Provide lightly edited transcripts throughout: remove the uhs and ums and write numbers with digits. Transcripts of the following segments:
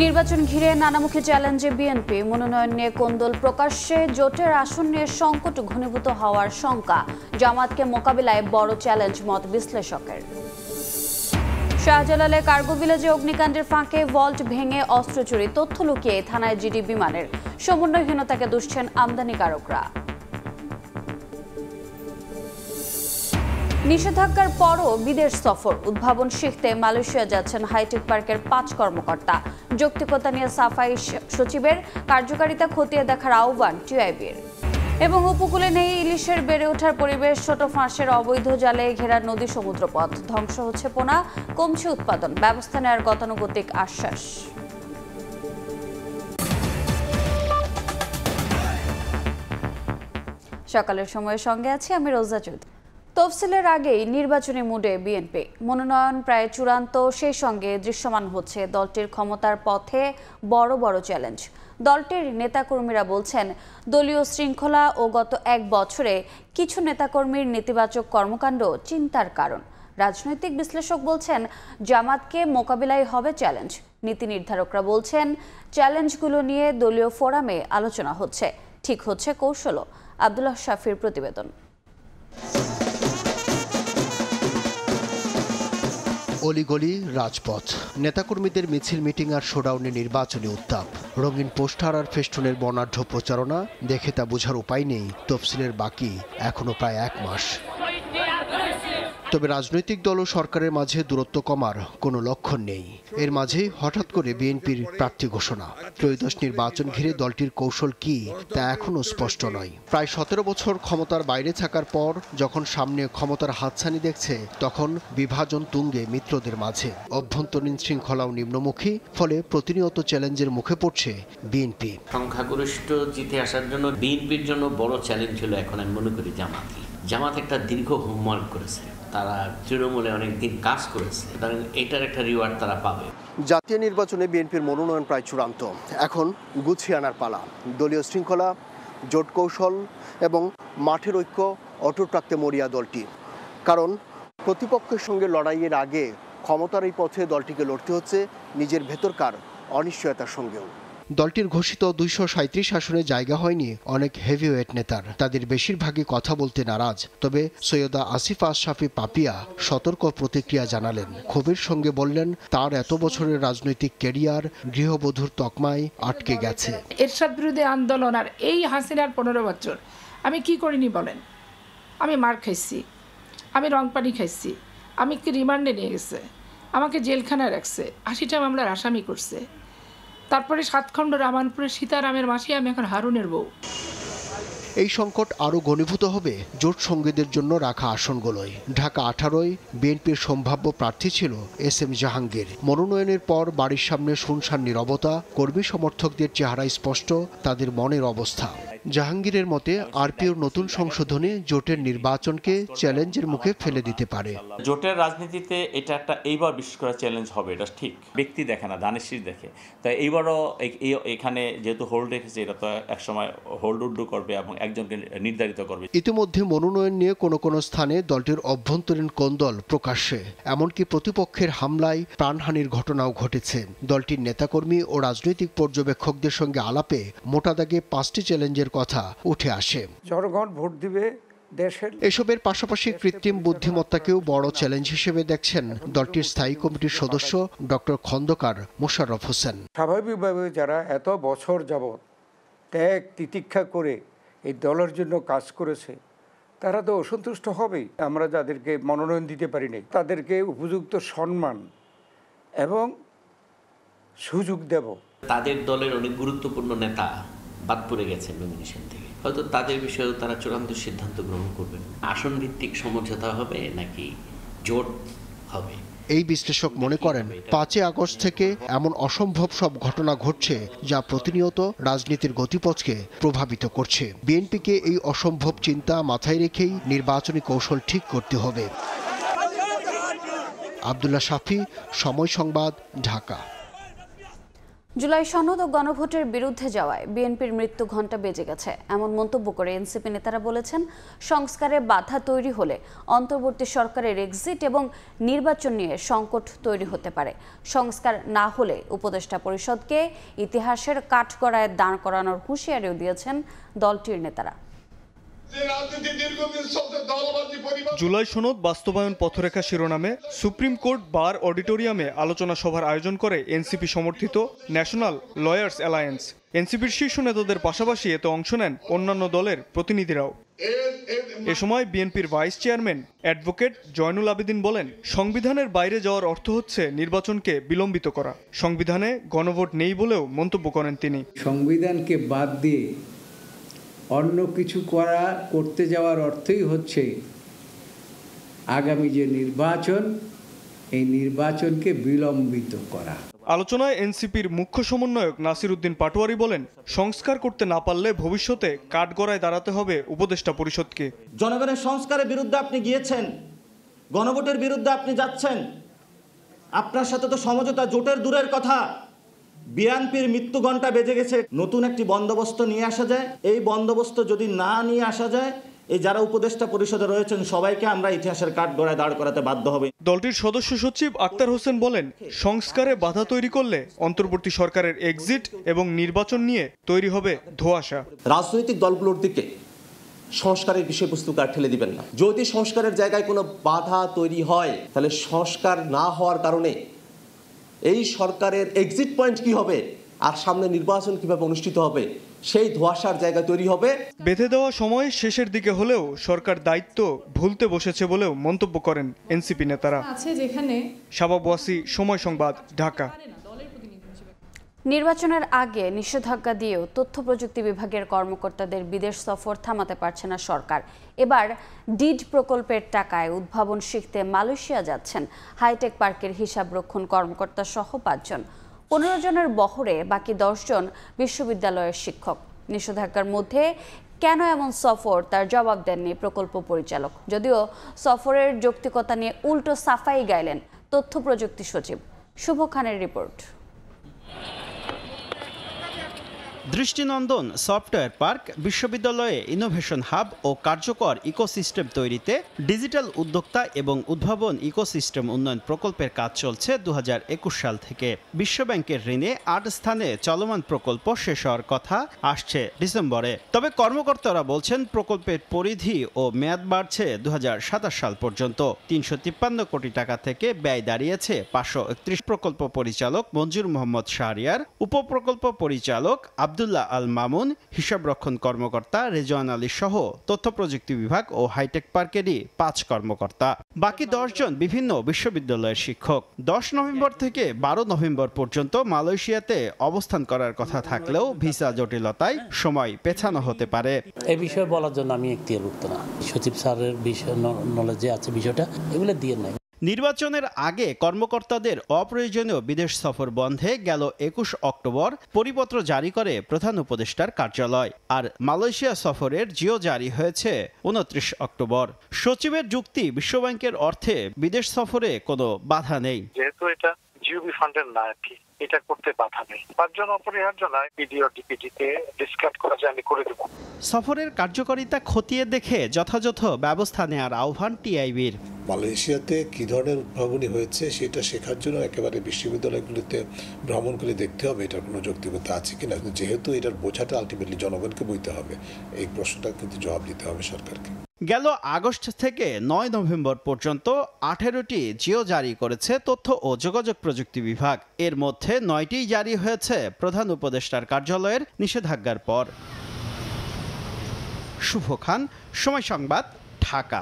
নির্বাচন ঘিরে নানামুখী চ্যালেঞ্জে বিএনপি মনোনয়ন নিয়ে কোন্দল প্রকাশ্যে জোটের আসন নিয়ে সংকট ঘনীভূত হওয়ার শঙ্কা জামাতকে মোকাবিলায় বড় চ্যালেঞ্জ মত বিশ্লেষকের। শাহজালালে কার্গো ভিলেজে অগ্নিকাণ্ডের ফাঁকে ভল্ট ভেঙে অস্ত্র চুরি তথ্য লুকিয়ে থানায় জিডি বিমানের সমন্বয়হীনতাকে দুষছেন আমদানিকারকরা। নিষেধাজ্ঞার পরও বিদেশ সফর উদ্ভাবন শিখতে মালয়েশিয়া যাচ্ছেন হাইটেক পার্কের ৫ কর্মকর্তা। যৌক্তিকতা নিয়ে সাফাই সচিবের কার্যকারিতা খতিয়ে দেখার আহ্বান টিআইবির। এবং উপকূলে নেই ইলিশের বেড়ে ওঠার পরিবেশ, ছোট ফাঁসের অবৈধ জালে ঘেরা নদী সমুদ্রপথ, ধ্বংস হচ্ছে পোনা, কমছে উৎপাদন, ব্যবস্থা নেওয়ার গতানুগতিক আশ্বাস। সকালের সময়ের সঙ্গে আছি আমি রোজা চৌধুরী। তফসিলের আগেই নির্বাচনী মুডে বিএনপি, মনোনয়ন প্রায় চূড়ান্ত, সেই সঙ্গে দৃশ্যমান হচ্ছে দলটির ক্ষমতার পথে বড় বড় চ্যালেঞ্জ। দলটির নেতাকর্মীরা বলছেন দলীয় শৃঙ্খলা ও গত এক বছরে কিছু নেতাকর্মীর নেতিবাচক কর্মকাণ্ড চিন্তার কারণ। রাজনৈতিক বিশ্লেষক বলছেন জামাতকে মোকাবিলায় হবে চ্যালেঞ্জ। নীতি নির্ধারকরা বলছেন চ্যালেঞ্জগুলো নিয়ে দলীয় ফোরামে আলোচনা হচ্ছে, ঠিক হচ্ছে কৌশলও। আব্দুল্লাহ শাফির প্রতিবেদন। অলিগলি, রাজপথ, নেতাকর্মীদের মিছিল, মিটিং আর শোডাউনে নির্বাচনী উত্তাপ। রঙিন পোস্টার আর ফেস্টুনের বর্ণাঢ্য প্রচারণা দেখে তা বোঝার উপায় নেই তফসিলের বাকি এখনো প্রায় ১ মাস। তবে রাজনৈতিক দল ও সরকারের মাঝে দূরত্ব কমার কোনো লক্ষণ নেই। এর মাঝেই হঠাৎ করে বিএনপির প্রার্থী ঘোষণা। ত্রয়োদশ নির্বাচন ঘিরে দলটির কৌশল কি তা এখনও স্পষ্ট নয়। প্রায় ১৭ বছর ক্ষমতার বাইরে থাকার পর যখন সামনে ক্ষমতার হাতছানি দেখছে, তখন বিভাজন তুঙ্গে মিত্রদের মাঝে। অভ্যন্তরীণ শৃঙ্খলাও নিম্নমুখী, ফলে প্রতিনিয়ত চ্যালেঞ্জের মুখে পড়ছে বিএনপি। সংখ্যাগরিষ্ঠ জিতে আসার জন্য বিএনপির জন্য বড় চ্যালেঞ্জ ছিল এখন আমি মনে করি জামাত একটা দীর্ঘ হোমওয়ার্ক করেছে, তারা তৃণমূলে অনেকদিন কাজ করেছে, সুতরাং এটার একটা রিওয়ার্ড তারা পাবে। জাতীয় নির্বাচনে বিএনপির মনোনয়ন প্রায় চূড়ান্ত, এখন গুছিয়ে আনার পালা। দলীয় শৃঙ্খলা, জোট কৌশল এবং মাঠের ঐক্য অটুট রাখতে মরিয়া দলটি। কারণ প্রতিপক্ষের সঙ্গে লড়াইয়ের আগে ক্ষমতার এই পথে দলটিকে লড়তে হচ্ছে নিজের ভেতরকার অনিশ্চয়তার সঙ্গেও। দলটির ঘোষিত ২৩৭ আসনে জায়গা হয়নি অনেক হেভিওয়েট নেতার। তাদের বেশিরভাগই কথা বলতে নারাজ। তবে সৈয়দা আসিফা আশরাফি পাপিয়া সতর্ক প্রতিক্রিয়া জানালেন। ক্ষোভের সঙ্গে বললেন তার এত বছরের রাজনৈতিক ক্যারিয়ার গৃহবধূর তকমায় আটকে গেছে। এরশাদ বিরোধী আন্দোলন আর এই হাসিনার ১৫ বছর আমি কি করিনি বলেন? আমি মার খাইছি, আমি রং পানি খাইছি, আমি কি রিমান্ডে নিয়ে গেছে, আমাকে জেলখানায় রাখছে, ৮০টা মামলার আসামি করছে। তারপরে ৭ খণ্ড রামানপুরের সীতারামের মাসি, আমি এখন হারুনের বউ। এই সংকট আরও ঘনীভূত হবে জোট সঙ্গীদের জন্য রাখা আসনগুলোয়। ঢাকা ১৮-য় বিএনপির সম্ভাব্য প্রার্থী ছিল এস.এম. জাহাঙ্গীর। মনোনয়নের পর বাড়ির সামনে শুনশান নীরবতা, কর্মী সমর্থকদের চেহারায় স্পষ্ট তাদের মনের অবস্থা। জাহাঙ্গীরের মতে আরপিওর নতুন সংশোধনে জোটের নির্বাচনকে চ্যালেঞ্জের মুখে ফেলে দিতে পারে। জোটের রাজনীতিতে এটা একটা এইবার বিশেষ করে চ্যালেঞ্জ হবে, এটা ঠিক। ব্যক্তি দেখে না, দানেশির দেখে। তাই এইবারও এখানে যেহেতু হোল্ড রেখেছে, এটা তো একসময় হোল্ড উড্ডু করবে এবং একজনকে নির্ধারিত করবে। ইতিমধ্যে মনোনয়ন নিয়ে কোনো স্থানে দলটির অভ্যন্তরীণ কোন্দল প্রকাশ্যে, এমনকি প্রতিপক্ষের হামলায় প্রাণহানির ঘটনাও ঘটেছে। দলটির নেতাকর্মী ও রাজনৈতিক পর্যবেক্ষকদের সঙ্গে আলাপে মোটা দাগে 5টি চ্যালেঞ্জের কথা উঠে আসে। জনগণ ভোট দিবে দেশের। এসবের পাশাপাশি কৃত্রিম বুদ্ধিমত্তাকেও বড় চ্যালেঞ্জ হিসেবে দেখছেন দলটির স্থায়ী কমিটির সদস্য ডক্টর খন্দকার মোশাররফ হোসেন। স্বাভাবিকভাবে যারা এত বছর যাবৎ ত্যাগ তিতিক্ষা করে এই দলের জন্য কাজ করেছে, তারা তো অসন্তুষ্ট হবেই। আমরা যাদেরকে মনোনয়ন দিতে পারিনি তাদেরকে উপযুক্ত সম্মান এবং সুযোগ দেব। তাদের দলের অনেক গুরুত্বপূর্ণ নেতা বাদ পড়ে গেছে নমিনেশন থেকে, হয়তো তাদের বিষয়েও তারা চূড়ান্ত সিদ্ধান্ত গ্রহণ করবেন। আসন ভিত্তিক সমঝোতা হবে নাকি জোট হবে? এই বিশ্লেষক মনে করেন ৫ই আগস্ট থেকে এমন অসম্ভব সব ঘটনা ঘটছে যা প্রতিনিয়ত রাজনীতির গতিপথকে প্রভাবিত করছে। বিএনপিকে এই অসম্ভব চিন্তা মাথায় রেখেই নির্বাচনী কৌশল ঠিক করতে হবে। আব্দুল্লাহ শাফি, সময় সংবাদ, ঢাকা। জুলাই সনদ ও গণভোটের বিরুদ্ধে যাওয়ায় বিএনপির মৃত্যু ঘণ্টা বেজে গেছে এমন মন্তব্য করে এনসিপি নেতারা বলেছেন, সংস্কারে বাধা তৈরি হলে অন্তর্বর্তী সরকারের এক্সিট এবং নির্বাচন নিয়ে সংকট তৈরি হতে পারে। সংস্কার না হলে উপদেষ্টা পরিষদকে ইতিহাসের কাঠগড়ায় দাঁড় করানোর হুঁশিয়ারিও দিয়েছেন দলটির নেতারা। জুলাই সনদ বাস্তবায়ন পথরেখা শিরোনামে সুপ্রিম কোর্ট বার অডিটোরিয়ামে আলোচনা সভার আয়োজন করে এনসিপি সমর্থিত ন্যাশনাল লয়ার্স অ্যালায়েন্স। এনসিপির শীর্ষ নেতাদের পাশাপাশি এতে অংশ নেন অন্যান্য দলের প্রতিনিধিরাও। এ সময় বিএনপির vice chairman advocate Zainul Abedin বলেন, সংবিধানের বাইরে যাওয়ার অর্থ হচ্ছে নির্বাচনকে বিলম্বিত করা। সংবিধানে গণভোট নেই বলেও মন্তব্য করেন তিনি। সংবিধানকে বাদ দিয়ে অন্য কিছু করতে যাওয়ার অর্থই হচ্ছে আগামী যে নির্বাচন, এই নির্বাচনকে বিলম্বিত করা। আলোচনায় এনসিপির মুখ্য সমন্বয়ক নাসির উদ্দিন পাটোয়ারি বলেন, সংস্কার করতে না পারলে ভবিষ্যতে কাঠগড়ায় দাঁড়াতে হবে উপদেষ্টা পরিষদকে। জনগণের সংস্কারের বিরুদ্ধে আপনি গিয়েছেন, গণভোটের বিরুদ্ধে আপনি যাচ্ছেন, আপনার সাথে তো সমঝোতা জোটের দূরের কথা। বিএনপির মৃত্যু ঘণ্টা বেজে গেছে। নতুন একটি বন্দোবস্ত নিয়ে আসা যায়। এই বন্দোবস্ত যদি না নিয়ে আসা যায়, এই যারা উপদেষ্টা পরিষদে রয়েছেন সবাইকে আমরা ইতিহাসের কাঠগড়ায় দাঁড় করাতে বাধ্য হবে। দলটির সদস্য সচিব আক্তার হোসেন বলেন, সংস্কারে বাধা তৈরি করলে অন্তর্বর্তী সরকারের এক্সিট এবং নির্বাচন নিয়ে তৈরি হবে ধোঁয়াশা। রাজনৈতিক দলগুলোর দিকে সংস্কারের বিষয়বস্তুকে আর ঠেলে দিবেন না। যদি সংস্কারের জায়গায় কোনো বাধা তৈরি হয়, তাহলে সংস্কার না হওয়ার কারণে এই সরকারের এক্সিট পয়েন্ট কি হবে আর সামনে নির্বাচন কিভাবে অনুষ্ঠিত হবে, সেই ধোঁয়াশার জায়গা তৈরি হবে। বেঁধে দেওয়া সময় শেষের দিকে হলেও সরকার দায়িত্ব ভুলতে বসেছে বলেও মন্তব্য করেন এনসিপি নেতারা। শাবাব ওয়াসি, সময় সংবাদ, ঢাকা। নির্বাচনের আগে নিষেধাজ্ঞা দিয়েও তথ্য প্রযুক্তি বিভাগের কর্মকর্তাদের বিদেশ সফর থামাতে পারছে না সরকার। এবার ডিড প্রকল্পের টাকায় উদ্ভাবন শিখতে মালয়েশিয়া যাচ্ছেন হাইটেক পার্কের হিসাব রক্ষণ কর্মকর্তা সহ 5 জন। 15 জনের বহরে বাকি 10 জন বিশ্ববিদ্যালয়ের শিক্ষক। নিষেধাজ্ঞার মধ্যে কেন এমন সফর তার জবাব দেননি প্রকল্প পরিচালক, যদিও সফরের যৌক্তিকতা নিয়ে উল্টো সাফাই গাইলেন তথ্য প্রযুক্তি সচিব। শুভ খানের রিপোর্ট। দৃষ্টিনন্দন সফটওয়্যার পার্ক বিশ্ববিদ্যালয়ে ইনোভেশন হাব ও কার্যকর ইকোসিস্টেম তৈরিতে ডিজিটাল উদ্যোক্তা এবং উদ্ভাবন ইকোসিস্টেম উন্নয়ন প্রকল্পের কাজ চলছে 2021 সাল থেকে। বিশ্বব্যাংকের ঋণে 8 স্থানে চলমান প্রকল্প শেষ হওয়ার কথা আসছে ডিসেম্বরে। তবে কর্মকর্তারা বলছেন প্রকল্পের পরিধি ও মেয়াদ বাড়ছে 2027 সাল পর্যন্ত। 353 কোটি টাকা থেকে ব্যয় দাঁড়িয়েছে 531। প্রকল্প পরিচালক মঞ্জুর মোহাম্মদ শাহরিয়ার, উপপ্রকল্প পরিচালক আব্দুল্লাহ আল মামুন, হিসাবরক্ষণ কর্মকর্তা রেজওয়ান আলী সহ তথ্য প্রযুক্তি বিভাগ ও হাইটেক পার্কেরই 5 কর্মকর্তা। বাকি 10 জন বিভিন্ন বিশ্ববিদ্যালয়ের শিক্ষক। 10 নভেম্বর থেকে 12 নভেম্বর পর্যন্ত মালয়েশিয়াতে অবস্থান করার কথা থাকলেও ভিসা জটিলতায় সময় পেছানো হতে পারে। এই বিষয়ে বলার জন্য আমি এখতিয়ারভুক্ত না। সচিব স্যারের বিষয় নলেজে আছে বিষয়টা, এগুলো দিয়ে নাই। নির্বাচনের আগে কর্মকর্তাদের অপ্রয়োজনীয় বিদেশ সফর বন্ধে গেল 21 অক্টোবর পরিপত্র জারি করে প্রধান উপদেষ্টার কার্যালয়। আর মালয়েশিয়া সফরের জিও জারি হয়েছে 29 অক্টোবর। সচিবের যুক্তি, বিশ্বব্যাংকের অর্থে বিদেশ সফরে কোনো বাধা নেই। যেহেতু এটা জিওবি ফান্ডের না, আর কি এটা করতে বাধা নেই। 5 জন অপরিহার্য নয়, পিডি ও ডিপিডিতে ডিসকাস করা যায়, আমি করে দেব। সফরের কার্যকারিতা খতিয়ে দেখে যথাযথ ব্যবস্থা নেওয়ার আহ্বান টিআইবির। মালয়েশিয়াতে কী ধরনের উদ্ভাবনী হয়েছে সেটা শেখার জন্য একেবারে বিশ্ববিদ্যালয়গুলিতে ভ্রমণ করে দেখতে হবে এটার কোনো যৌক্তিকতা আছে কিনা। যেহেতু এটার বোঝাটা আলটিমেটলি জনগণকে বইতে হবে, এই প্রশ্নটা কিন্তু জবাব দিতে হবে সরকারকে। গেল আগস্ট থেকে 9 নভেম্বর পর্যন্ত 18টি জিও জারি করেছে তথ্য ও যোগাযোগ প্রযুক্তি বিভাগ। এর মধ্যে 9টি জারি হয়েছে প্রধান উপদেষ্টার কার্যালয়ের নিষেধাজ্ঞার পর। শুভ খান, সময় সংবাদ, ঢাকা।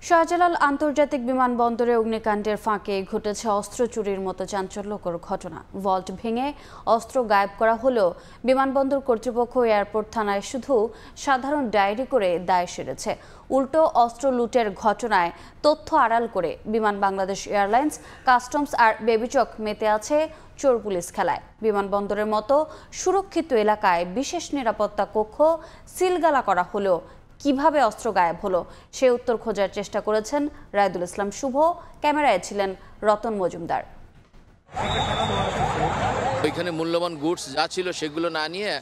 শাহজালাল আন্তর্জাতিক বিমানবন্দরে অগ্নিকাণ্ডের ফাঁকে ঘটেছে অস্ত্র চুরির মতো চাঞ্চল্যকর ঘটনা। ভল্ট ভেঙে অস্ত্র গায়েব করা হলেও বিমানবন্দর কর্তৃপক্ষ এয়ারপোর্ট থানায় শুধু সাধারণ ডায়েরি করে দায় সেরেছে। উল্টো অস্ত্র লুটের ঘটনায় তথ্য আড়াল করে বিমান বাংলাদেশ এয়ারলাইন্স, কাস্টমস আর বেবিচক মেতে আছে চোর পুলিশ খেলায়। বিমানবন্দরের মতো সুরক্ষিত এলাকায় বিশেষ নিরাপত্তা কক্ষ সিলগালা করা হলেও কিভাবে অস্ত্র গায়েব হলো সে উত্তর খোঁজার চেষ্টা করেছেন রায়দুল ইসলাম শুভ। ক্যামেরায় ছিলেন রতন মজুমদার। ওইখানে মূল্যবান গুডস যা ছিল সেগুলো না নিয়ে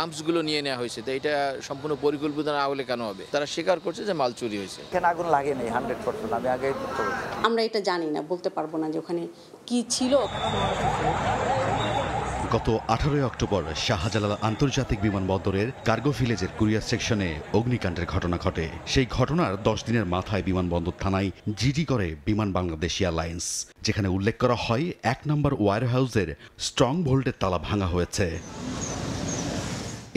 আর্মসগুলো নিয়ে নেওয়া হয়েছে। তো এটা সম্পূর্ণ পরিকল্পিত না হলে কেন হবে? তারা স্বীকার করছে যে মাল চুরি হয়েছে। এখানে আগুন লাগেনি 100%। আমি আগে আমরা এটা জানি না, বলতে পারবো না যে ওখানে কি ছিল। গত 18 অক্টোবর শাহজালাল আন্তর্জাতিক বিমানবন্দরের কার্গো ভিলেজের কুরিয়ার সেকশনে অগ্নিকাণ্ডের ঘটনা ঘটে। সেই ঘটনার 10 দিনের মাথায় বিমানবন্দর থানায় জিডি করে বিমান বাংলাদেশ এয়ারলাইন্স, যেখানে উল্লেখ করা হয় 1 নম্বর ওয়্যার হাউসের স্ট্রং ভোল্টের তালা ভাঙা হয়েছে।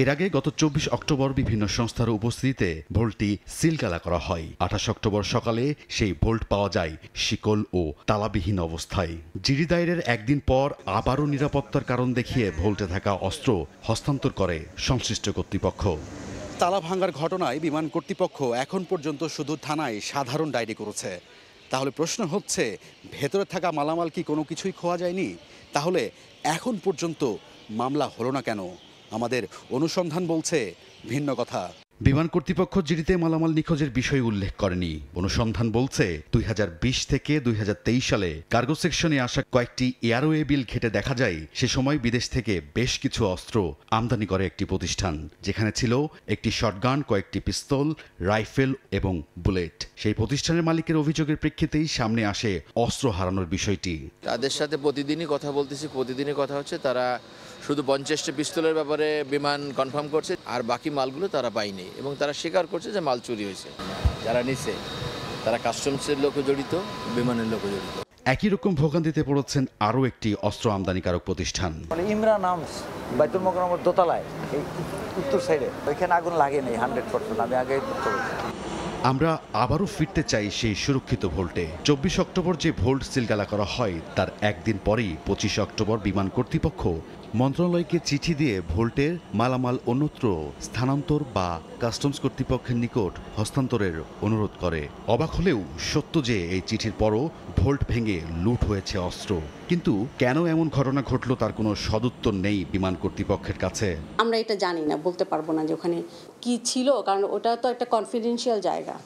এর আগে গত 24 অক্টোবর বিভিন্ন সংস্থার উপস্থিতিতে ভোল্টটি সিলগালা করা হয়। 28 অক্টোবর সকালে সেই ভোল্ট পাওয়া যায় শিকল ও তালাবিহীন অবস্থায়। জিডি দায়েরের একদিন পর আবারও নিরাপত্তার কারণ দেখিয়ে ভোল্টে থাকা অস্ত্র হস্তান্তর করে সংশ্লিষ্ট কর্তৃপক্ষ। তালা ভাঙার ঘটনায় বিমান কর্তৃপক্ষ এখন পর্যন্ত শুধু থানায় সাধারণ ডায়েরি করেছে। তাহলে প্রশ্ন হচ্ছে, ভেতরে থাকা মালামাল কি কোনো কিছুই খোয়া যায়নি? তাহলে এখন পর্যন্ত মামলা হলো না কেন? আমাদের অনুসন্ধান বলছে ভিন্ন কথা। বিমান কর্তৃপক্ষ জিডিতে মালামাল নিখোঁজের বিষয় উল্লেখ করেনি। অনুসন্ধান বলছে 2020 থেকে 2023 সালে কার্গো সেকশনে আসা কয়েকটি এয়ারওয়ে বিল ঘেটে দেখা যায় সে সময় বিদেশ থেকে বেশ কিছু অস্ত্র আমদানি করে একটি প্রতিষ্ঠান, যেখানে ছিল একটি শটগান, কয়েকটি পিস্তল, রাইফেল এবং বুলেট। সেই প্রতিষ্ঠানের মালিকের অভিযোগের প্রেক্ষিতেই সামনে আসে অস্ত্র হারানোর বিষয়টি। তাদের সাথে প্রতিদিনই কথা বলতেছি, প্রতিদিনই কথা হচ্ছে। তারা শুধু 50টা পিস্তলের ব্যাপারে বিমান কনফার্ম করছে, আর বাকি মালগুলো তারা পায়নি এবং তারা স্বীকার করছে যে মাল চুরি হয়েছে। যারা নিছে তারা কাস্টমসের লোকও জড়িত, বিমানের লোকও জড়িত। একই রকম ভোগান্তিতে পড়েছেন আরও একটি অস্ত্র আমদানিকারক প্রতিষ্ঠান। ইমরান আর্মস বাইতুল মোকাররমের দোতলায়, এই উত্তর সাইডে। ওইখানে আগুন লাগেনি 100%। আমি আগে আমরা আবারও ফিরতে চাই সেই সুরক্ষিত ভোল্টে। 24 অক্টোবর যে ভোল্ট সিলগালা করা হয় তার একদিন পরেই 25 অক্টোবর বিমান কর্তৃপক্ষ মন্ত্রণালয়কে চিঠি দিয়ে ভোল্টের মালামাল অন্যত্র স্থানান্তর বা কাস্টমস কর্তৃপক্ষের নিকট হস্তান্তরের অনুরোধ করে। অবাক হলেও সত্য যে এই চিঠির পরও ভোল্ট ভেঙে লুট হয়েছে অস্ত্র। কিন্তু কেন এমন ঘটনা ঘটল তার কোনো সদুত্তর নেই বিমান কর্তৃপক্ষের কাছে। আমরা এটা জানি না, বলতে পারবো না যে ওখানে কি ছিল, কারণ ওটা তো একটা কনফিডেন্সিয়াল জায়গা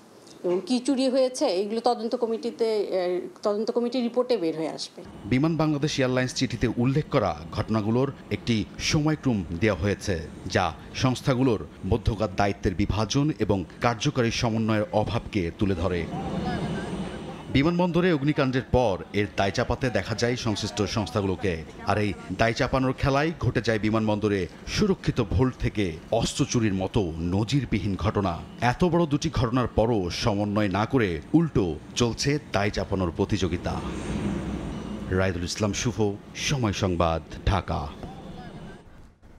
এবং কি চুরি হয়েছে এগুলো তদন্ত কমিটির রিপোর্টে বের হয়ে আসবে। বিমান বাংলাদেশ এয়ারলাইন্স চিঠিতে উল্লেখ করা ঘটনাগুলোর একটি সময়ক্রম দেওয়া হয়েছে, যা সংস্থাগুলোর মধ্যকার দায়িত্বের বিভাজন এবং কার্যকারী সমন্বয়ের অভাবকে তুলে ধরে। বিমানবন্দরে অগ্নিকাণ্ডের পর এর দায় চাপাতে দেখা যায় সংশ্লিষ্ট সংস্থাগুলোকে। আর এই দায় চাপানোর খেলায় ঘটে যায় বিমানবন্দরে সুরক্ষিত ভোল্ট থেকে অস্ত্র চুরির মতো নজিরবিহীন ঘটনা। এত বড় দুটি ঘটনার পরও সমন্বয় না করে উল্টো চলছে দায় চাপানোর প্রতিযোগিতা। রায়দুল ইসলাম শুভ, সময় সংবাদ, ঢাকা।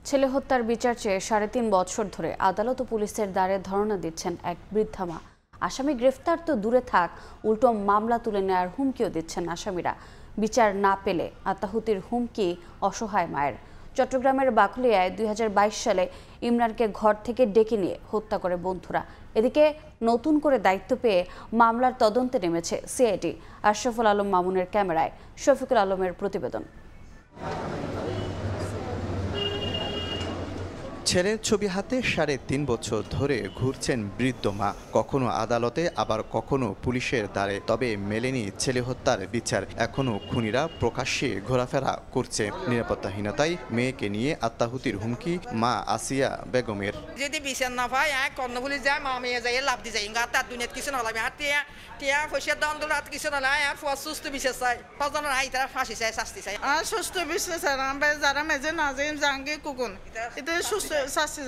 ছেলে হত্যার বিচার চেয়ে 3.5 বছর ধরে আদালত ও পুলিশের দ্বারে ধর্ণা দিচ্ছেন এক বৃদ্ধা মা। আসামি গ্রেফতার তো দূরে থাক, উল্টো মামলা তুলে নেওয়ার হুমকিও দিচ্ছেন আসামিরা। বিচার না পেলে আত্মাহুতির হুমকি অসহায় মায়ের। চট্টগ্রামের বাকলিয়ায় 2022 সালে ইমরানকে ঘর থেকে ডেকে নিয়ে হত্যা করে বন্ধুরা। এদিকে নতুন করে দায়িত্ব পেয়ে মামলার তদন্তে নেমেছে সিআইডি। আশরাফুল আলম মামুনের ক্যামেরায় শফিকুল আলমের প্রতিবেদন। ছেলের ছবি হাতে 3.5 বছর ধরে ঘুরছেন বৃদ্ধ মা, কখনো আদালতে আবার কখনো পুলিশের দ্বারে। তবে মেলেনি ছেলে হত্যার বিচার। এখনো খুনিরা প্রকাশ্যে ঘোরাফেরা করছে। নিরাপত্তাহীনতায় মেয়েকে নিয়ে আত্মাহুতির হুমকি মা আসিয়া বেগমের। যদি বিচার না পায় কর্ণফুলি যায় মা মেয়ে যাই লাভ দিয়ে যায় তার দুনিয়াত কিছু নলাবে আর টিয়া পয়সার দণ্ড রাত কিছু নলায় আর সুস্থ বিচার চাই পাঁচজনের হাই তারা ফাঁসি চাই, শাস্তি চাই। আর সুস্থ বিচার চাই আমরা যারা মেজে না যাই জাঙ্গে কুকুন এটা সুস্থ শাস্তি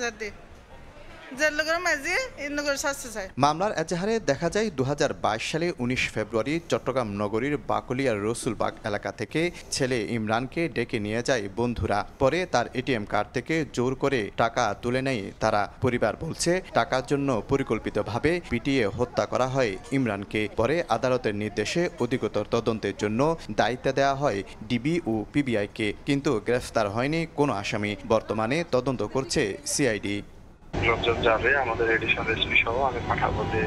চাই। মামলার এজাহারে দেখা যায় 2022 সালে 19 ফেব্রুয়ারি চট্টগ্রাম নগরীর বাকলিয়ার রসুলবাগ এলাকা থেকে ছেলে ইমরানকে ডেকে নিয়ে যায় বন্ধুরা। পরে তার এটিএম কার্ড থেকে জোর করে টাকা তুলে নেয় তারা। পরিবার বলছে টাকার জন্য পরিকল্পিতভাবে পিটিয়ে হত্যা করা হয় ইমরানকে। পরে আদালতের নির্দেশে অধিকতর তদন্তের জন্য দায়িত্ব দেওয়া হয় ডিবি ও পিবিআইকে, কিন্তু গ্রেফতার হয়নি কোনো আসামি। বর্তমানে তদন্ত করছে সিআইডি। লোকজন যাবে আমাদের এডিশনাল এসপি সহ আমি পাঠাবো, যে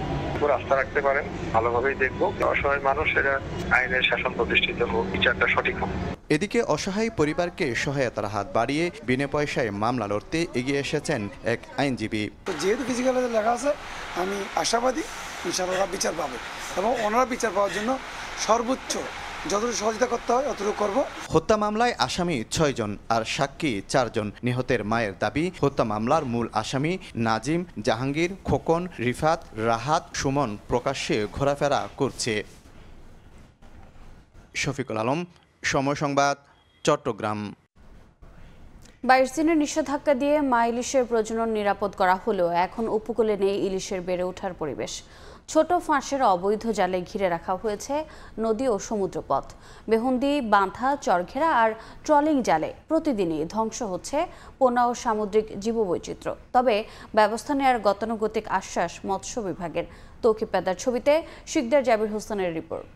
আস্থা রাখতে পারেন, ভালোভাবেই দেখবো। অসহায় মানুষ, এরা আইনের শাসন প্রতিষ্ঠিত হোক, বিচারটা সঠিক হোক। এদিকে অসহায় পরিবারকে সহায়তার হাত বাড়িয়ে বিনা পয়সায় মামলা লড়তে এগিয়ে এসেছেন এক আইনজীবী। যেহেতু ফিজিক্যালে লেখা আছে, আমি আশাবাদী ইনশাআল্লাহ বিচার পাবে এবং ওনারা বিচার পাওয়ার জন্য সর্বোচ্চ যতটুকু সহযোগিতা করতে হয় ততটুকু করব। হত্যা মামলায় আসামি 6 জন আর সাক্ষী 4 জন। নিহতের মায়ের দাবি, হত্যা মামলার মূল আসামি নাজিম, জাহাঙ্গীর, খোকন, রিফাত, রাহাত, সুমন প্রকাশ্যে ঘোরাফেরা করছে। শফিকুল আলম, সময় সংবাদ, চট্টগ্রাম। 22 দিনের নিষেধাজ্ঞা দিয়ে মা ইলিশের প্রজনন নিরাপদ করা হলেও এখন উপকূলে নেই ইলিশের বেড়ে ওঠার পরিবেশ। ছোট ফাঁসের অবৈধ জালে ঘিরে রাখা হয়েছে নদী ও সমুদ্রপথ। বেহুন্দি, বাঁধা, চরঘেরা আর ট্রলিং জালে প্রতিদিনই ধ্বংস হচ্ছে পোনা ও সামুদ্রিক জীববৈচিত্র্য। তবে ব্যবস্থা নেওয়ার গতানুগতিক আশ্বাস মৎস্য বিভাগের। তৌকিব পেদার ছবিতে শিকদার জাবির হোসেনের রিপোর্ট।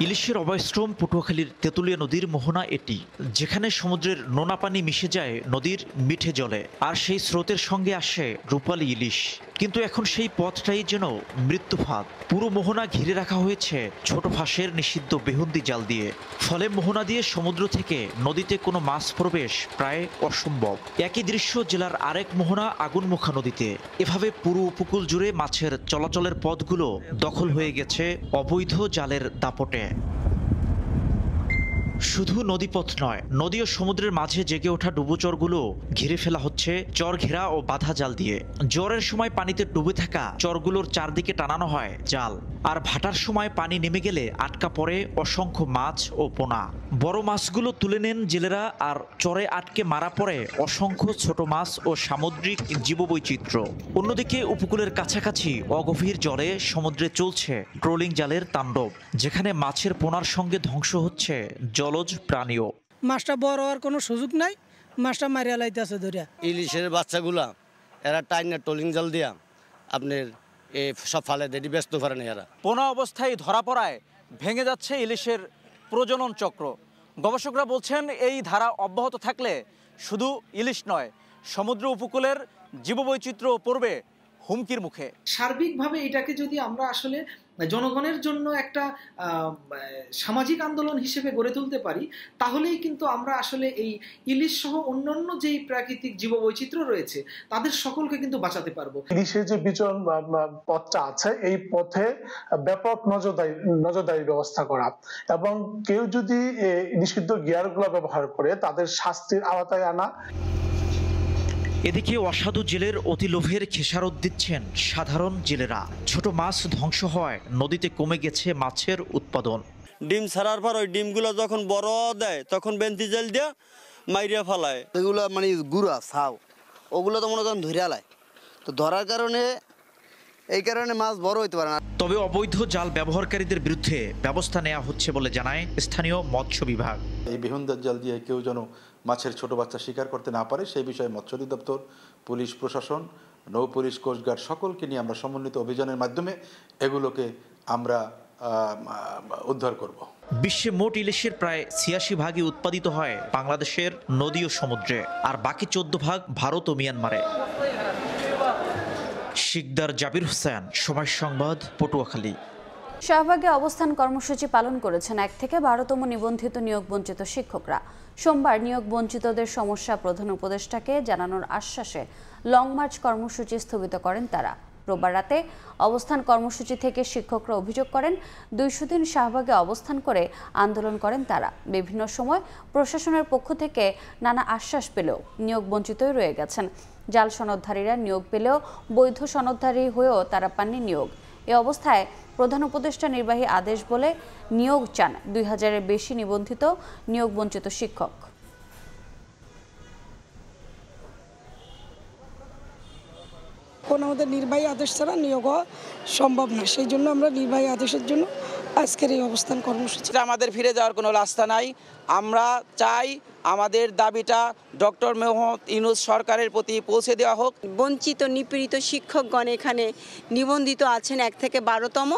ইলিশের অভয়শ্রম পটুয়াখালীর তেঁতুলিয়া নদীর মোহনা এটি, যেখানে সমুদ্রের নোনা পানি মিশে যায় নদীর মিঠে জলে, আর সেই স্রোতের সঙ্গে আসে রূপালী ইলিশ। কিন্তু এখন সেই পথটাই যেন মৃত্যুফাঁদ। পুরো মোহনা ঘিরে রাখা হয়েছে ছোট ফাঁসের নিষিদ্ধ বেহুন্দি জাল দিয়ে। ফলে মোহনা দিয়ে সমুদ্র থেকে নদীতে কোনো মাছ প্রবেশ প্রায় অসম্ভব। একই দৃশ্য জেলার আরেক মোহনা আগুনমুখা নদীতে। এভাবে পুরো উপকূল জুড়ে মাছের চলাচলের পথগুলো দখল হয়ে গেছে অবৈধ জালের দাপটে। শুধু নদীপথ নয়, নদী ও সমুদ্রের মাঝে জেগে ওঠা ডুবোচরগুলো ঘিরে ফেলা হচ্ছে চরঘেরা ও বাঁধা জাল দিয়ে। জ্বরের সময় পানিতে ডুবে থাকা চরগুলোর চারদিকে টানানো হয় জাল, আর ভাটার সময় পানি নেমে গেলে আটকা পড়ে অসংখ্য মাছ ও পোনা। বড় মাছগুলো তুলে নেন জেলেরা, আর চরে আটকে মারা পড়ে অসংখ্য ছোট মাছ ও সামুদ্রিক জীববৈচিত্র্য। অন্যদিকে উপকূলের কাছাকাছি অগভীর জলে সমুদ্রে চলছে ট্রোলিং জালের তাণ্ডব, যেখানে মাছের পোনার সঙ্গে ধ্বংস হচ্ছে জলজ প্রাণীও। মাছটা বড় হওয়ার কোনো সুযোগ নাই, মাছটা মারিয়া লাইতেছে ধরিয়া। ইলিশের বাচ্চাগুলা এরা টাইনা ট্রলিং জাল দিয়া আপনার সব ফালে দেরি ব্যস্ত পারেন। এরা পোনা অবস্থায় ধরা পড়ায় ভেঙে যাচ্ছে ইলিশের প্রজনন চক্র। গবেষকরা বলছেন এই ধারা অব্যাহত থাকলে শুধু ইলিশ নয়, সমুদ্র উপকূলের জীববৈচিত্র্য পড়বে হুমকির মুখে। সার্বিকভাবে এটাকে যদি আমরা আসলে জনগণের জন্য একটা সামাজিক আন্দোলন হিসেবে গড়ে তুলতে পারি, তাহলেই কিন্তু আমরা আসলে এই ইলিশ সহ অন্যান্য যেই প্রাকৃতিক জীববৈচিত্র্য রয়েছে তাদের সকলকে কিন্তু বাঁচাতে পারবো। ইলিশের যে বিচরণ পথটা আছে, এই পথে ব্যাপক নজরদারি ব্যবস্থা করা, এবং কেউ যদি নিষিদ্ধ গিয়ারগুলো ব্যবহার করে তাদের শাস্তির আওতায় আনা। এদিকে অসাধু জেলের অতি লোভের খেসারত দিচ্ছেন সাধারণ জেলেরা। ছোট মাছ ধ্বংস হওয়ায় নদীতে কমে গেছে মাছের উৎপাদন। ডিম ছাড়ার পর ওই ডিমগুলো যখন বড় দেয় তখন বেন্তি জাল দিয়া মাইরিয়া ফালায়। এগুলো মানে গুড়া ছাও, ওগুলো তো মনে করেন ধরিয়া লায়, তো ধরার কারণে এই কারণে মাছ বড় হইতে পারে না। তবে অবৈধ জাল ব্যবহারকারীদের বিরুদ্ধে ব্যবস্থা নেওয়া হচ্ছে বলে জানায় স্থানীয় মৎস্য বিভাগ। এই বেহুন্দার জাল দিয়ে কেউ যেন মাছের ছোট বাচ্চা শিকার করতে না পারে সেই বিষয়ে মৎস্য অধিদপ্তর, পুলিশ প্রশাসন, নৌ পুলিশ, কোস্টগার্ড সকলকে নিয়ে আমরা সমন্বিত অভিযানের মাধ্যমে এগুলোকে আমরা উদ্ধার করব। বিশ্বে মোট ইলিশের প্রায় ৮৬ ভাগই উৎপাদিত হয় বাংলাদেশের নদী ও সমুদ্রে, আর বাকি ১৪ ভাগ ভারত ও মিয়ানমারে। শিকদার জাবির হোসেন, সময় সংবাদ, পটুয়াখালী। শাহবাগে অবস্থান কর্মসূচি পালন করেছেন ১ থেকে ১২তম নিবন্ধিত নিয়োগ বঞ্চিত শিক্ষকরা। সোমবার নিয়োগ বঞ্চিতদের সমস্যা প্রধান উপদেষ্টাকে জানানোর আশ্বাসে লং মার্চ কর্মসূচি স্থগিত করেন তারা। রোববার রাতে অবস্থান কর্মসূচি থেকে শিক্ষকরা অভিযোগ করেন ২০০ দিন শাহবাগে অবস্থান করে আন্দোলন করেন তারা। বিভিন্ন সময় প্রশাসনের পক্ষ থেকে নানা আশ্বাস পেলেও নিয়োগ বঞ্চিতই রয়ে গেছেন। জাল সনদধারীরা নিয়োগ পেলেও বৈধ সনদধারী হয়েও তারা পাননি নিয়োগ। এ অবস্থায় প্রধান উপদেষ্টা নির্বাহী আদেশ বলে নিয়োগ চান ২০০০-এর বেশি নিবন্ধিত নিয়োগ বঞ্চিত শিক্ষক। কোন আমাদের নির্বাহী আদেশ ছাড়া নিয়োগ সম্ভব না, সেই জন্য আমরা নির্বাহী আদেশের জন্য আজকের এই অবস্থান কর্মসূচি। আমাদের ফিরে যাওয়ার কোনো রাস্তা নাই। আমরা চাই আমাদের দাবিটা ডক্টর মোহাম্মদ ইউনূস সরকারের প্রতি পৌঁছে দেওয়া হোক। বঞ্চিত নিপীড়িত শিক্ষকগণ এখানে নিবন্ধিত আছেন ১ থেকে ১২তম,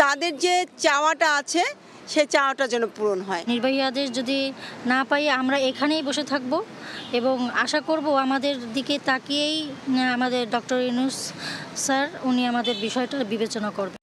তাদের যে চাওয়াটা আছে সেই চাওয়াটা যেন পূরণ হয়। নির্বাহী আদেশ যদি না পাই আমরা এখানেই বসে থাকব এবং আশা করব আমাদের দিকে তাকিয়েই আমাদের ডক্টর ইউনূস স্যার উনি আমাদের বিষয়টা বিবেচনা করবেন।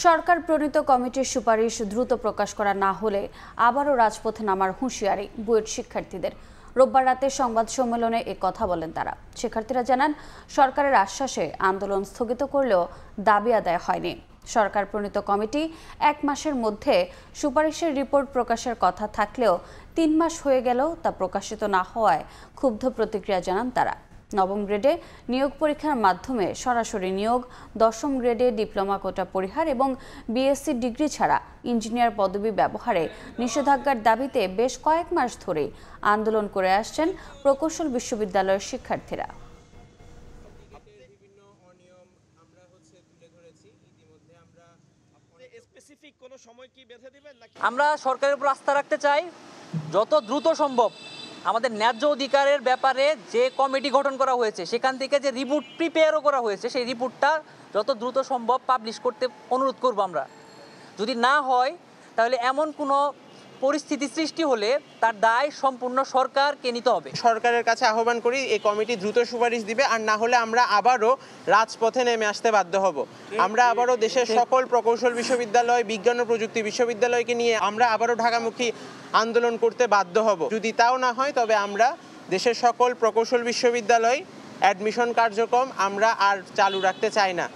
সরকার প্রণীত কমিটির সুপারিশ দ্রুত প্রকাশ করা না হলে আবারও রাজপথে নামার হুঁশিয়ারি বুয়েট শিক্ষার্থীদের। রোববার রাতে সংবাদ সম্মেলনে এ কথা বলেন তারা। শিক্ষার্থীরা জানান সরকারের আশ্বাসে আন্দোলন স্থগিত করলেও দাবি আদায় হয়নি। সরকার প্রণীত কমিটি 1 মাসের মধ্যে সুপারিশের রিপোর্ট প্রকাশের কথা থাকলেও 3 মাস হয়ে গেলেও তা প্রকাশিত না হওয়ায় ক্ষুব্ধ প্রতিক্রিয়া জানান তারা। নবম গ্রেডে নিয়োগ পরীক্ষার মাধ্যমে সরাসরি নিয়োগ, দশম গ্রেডে ডিপ্লোমা কোটা পরিহার এবং বিএসসি ডিগ্রি ছাড়া ইঞ্জিনিয়ার পদবি ব্যবহারে নিষেধাজ্ঞার দাবিতে বেশ কয়েক মাস ধরে আন্দোলন করে আসছেন প্রকৌশল বিশ্ববিদ্যালয়ের শিক্ষার্থীরা। আমরা সরকারের উপর আস্থা রাখতে চাই, যত দ্রুত সম্ভব আমাদের ন্যায্য অধিকারের ব্যাপারে যে কমিটি গঠন করা হয়েছে সেখান থেকে যে রিপোর্ট প্রিপেয়ারও করা হয়েছে সেই রিপোর্টটা যত দ্রুত সম্ভব পাবলিশ করতে অনুরোধ করব আমরা। যদি না হয় তাহলে এমন কোনো পরিস্থিতি সৃষ্টি হলে তার দায় সম্পূর্ণ সরকারকে নিতে হবে। সরকারের কাছে আহ্বান করি এই কমিটি দ্রুত সুপারিশ দিবে, আর না হলে আমরা আবারও রাজপথে নেমে আসতে বাধ্য হব। আমরা আবারও দেশের সকল প্রকৌশল বিশ্ববিদ্যালয়, বিজ্ঞান ও প্রযুক্তি বিশ্ববিদ্যালয়কে নিয়ে আমরা আবারও ঢাকামুখী আন্দোলন করতে বাধ্য হব। যদি তাও না হয় তবে আমরা দেশের সকল প্রকৌশল বিশ্ববিদ্যালয় অ্যাডমিশন কার্যক্রম আমরা আর চালু রাখতে চাই না।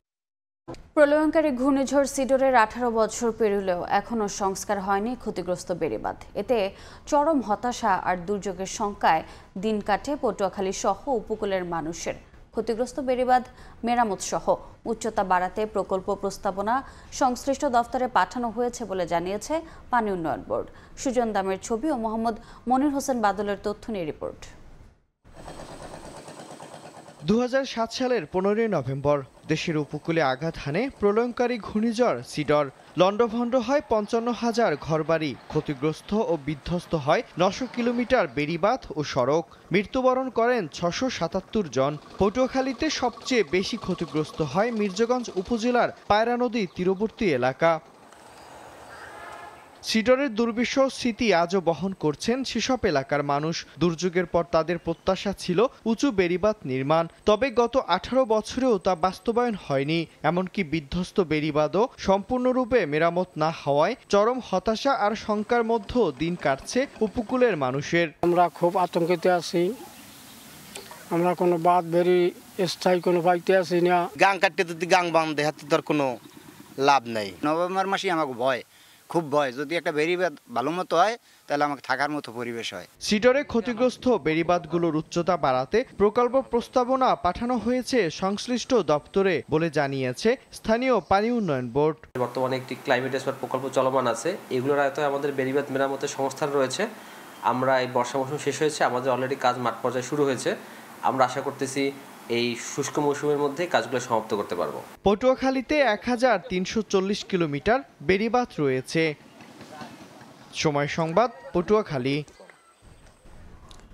প্রলয়ঙ্কারী ঘূর্ণিঝড় সিডরের 18 বছর পেরোলেও এখনও সংস্কার হয়নি ক্ষতিগ্রস্ত বেড়িবাঁধ। এতে চরম হতাশা আর দুর্যোগের শঙ্কায় দিন কাটে পটুয়াখালী সহ উপকূলের মানুষের। ক্ষতিগ্রস্ত বেড়িবাঁধ মেরামত সহ উচ্চতা বাড়াতে প্রকল্প প্রস্তাবনা সংশ্লিষ্ট দফতরে পাঠানো হয়েছে বলে জানিয়েছে পানি উন্নয়ন বোর্ড। সুজন দামের ছবি ও মোহাম্মদ মনির হোসেন বাদলের তথ্য নিয়ে রিপোর্ট। 2007 সালের 15 নভেম্বর দেশের উপকূলে আঘাত হানে প্রলয়ঙ্কারী ঘূর্ণিঝড় সিডর। লন্ডভন্ড হয় 55,000 ঘরবাড়ি, ক্ষতিগ্রস্ত ও বিধ্বস্ত হয় 900 কিলোমিটার বেড়িবাঁধ ও সড়ক। মৃত্যুবরণ করেন 677 জন। পটুয়াখালীতে সবচেয়ে বেশি ক্ষতিগ্রস্ত হয় মির্জাগঞ্জ উপজেলার পায়রা নদী তীরবর্তী এলাকা। সিডরের দুর্বিষহ স্মৃতি আজও বহন করছেন সেসব এলাকার মানুষ। দুর্যোগের পর তাদের প্রত্যাশা ছিল উঁচু বেড়িবাঁধ নির্মাণ, তবে গত 18 বছরেও তা বাস্তবায়ন হয়নি। এমনকি বিধ্বস্ত বেড়িবাঁধও সম্পূর্ণরূপে মেরামত না হওয়ায় চরম হতাশা আর শঙ্কার মধ্যে দিন কাটছে উপকূলের মানুষের। আমরা খুব আতঙ্কিত আছি, আমরা কোনো বাঁধ বেরি স্থায়ী কোনো পাইতে আছি না। গাং কাটতে যদি গাং বাঁধে হাতে তার কোনো লাভ নেই। নভেম্বর মাসে আমাকে ভয়, খুব ভয়, যদি একটা বেড়িবাঁধ ভালো মতো হয় তাহলে আমাকে থাকার মতো পরিবেশ হয়। সিডরে ক্ষতিগ্রস্ত বেড়িবাঁধগুলোর উচ্চতা বাড়াতে প্রকল্প প্রস্তাবনা পাঠানো হয়েছে সংশ্লিষ্ট দপ্তরে বলে জানিয়েছে স্থানীয় পানি উন্নয়ন বোর্ড। বর্তমানে একটি ক্লাইমেট এক্সপার্ট প্রকল্প চলমান আছে, এগুলোর আয়তায় আমাদের বেড়িবাঁধ মেরামতের সংস্থান রয়েছে। আমরা এই বর্ষা মৌসুম শেষ হয়েছে, আমাদের অলরেডি কাজ মাঠ পর্যায়ে শুরু হয়েছে। আমরা আশা করতেছি এই শুষ্ক মৌসুমের মধ্যে কাজগুলো সমাপ্ত করতে পারবো। পটুয়াখালীতে 1340 কিলোমিটার বেড়িবাঁধ রয়েছে। সময় সংবাদ, পটুয়াখালী।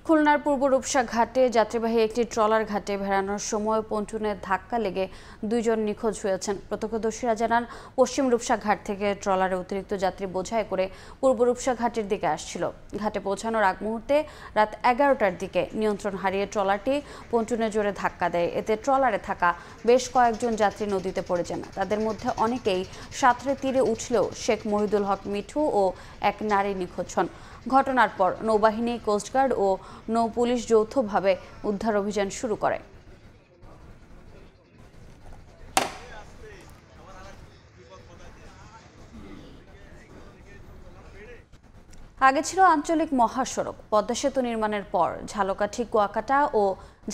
খুলনার পূর্ব রূপসা ঘাটে যাত্রীবাহী একটি ট্রলার ঘাটে ভেড়ানোর সময় পন্টুনের ধাক্কা লেগে 2 জন নিখোঁজ হয়েছেন। প্রত্যক্ষদর্শীরা জানান পশ্চিম রূপসা ঘাট থেকে ট্রলারে অতিরিক্ত যাত্রী বোঝাই করে পূর্ব রূপসা ঘাটের দিকে আসছিল। ঘাটে পৌঁছানোর আগ মুহূর্তে রাত 11টার দিকে নিয়ন্ত্রণ হারিয়ে ট্রলারটি পন্টুনের জোরে ধাক্কা দেয়। এতে ট্রলারে থাকা বেশ কয়েকজন যাত্রী নদীতে পড়ে যান। তাদের মধ্যে অনেকেই সাঁতরে তীরে উঠলেও শেখ মহিদুল হক মিঠু ও এক নারী নিখোঁজ হন। ঘটনার পর নৌবাহিনী, কোস্টগার্ড ও নৌ পুলিশ যৌথভাবে উদ্ধার অভিযান শুরু করে। আগে ছিল আঞ্চলিক মহাসড়ক। পদ্মা সেতু নির্মাণের পর ঝালকাঠি কুয়াকাটা ও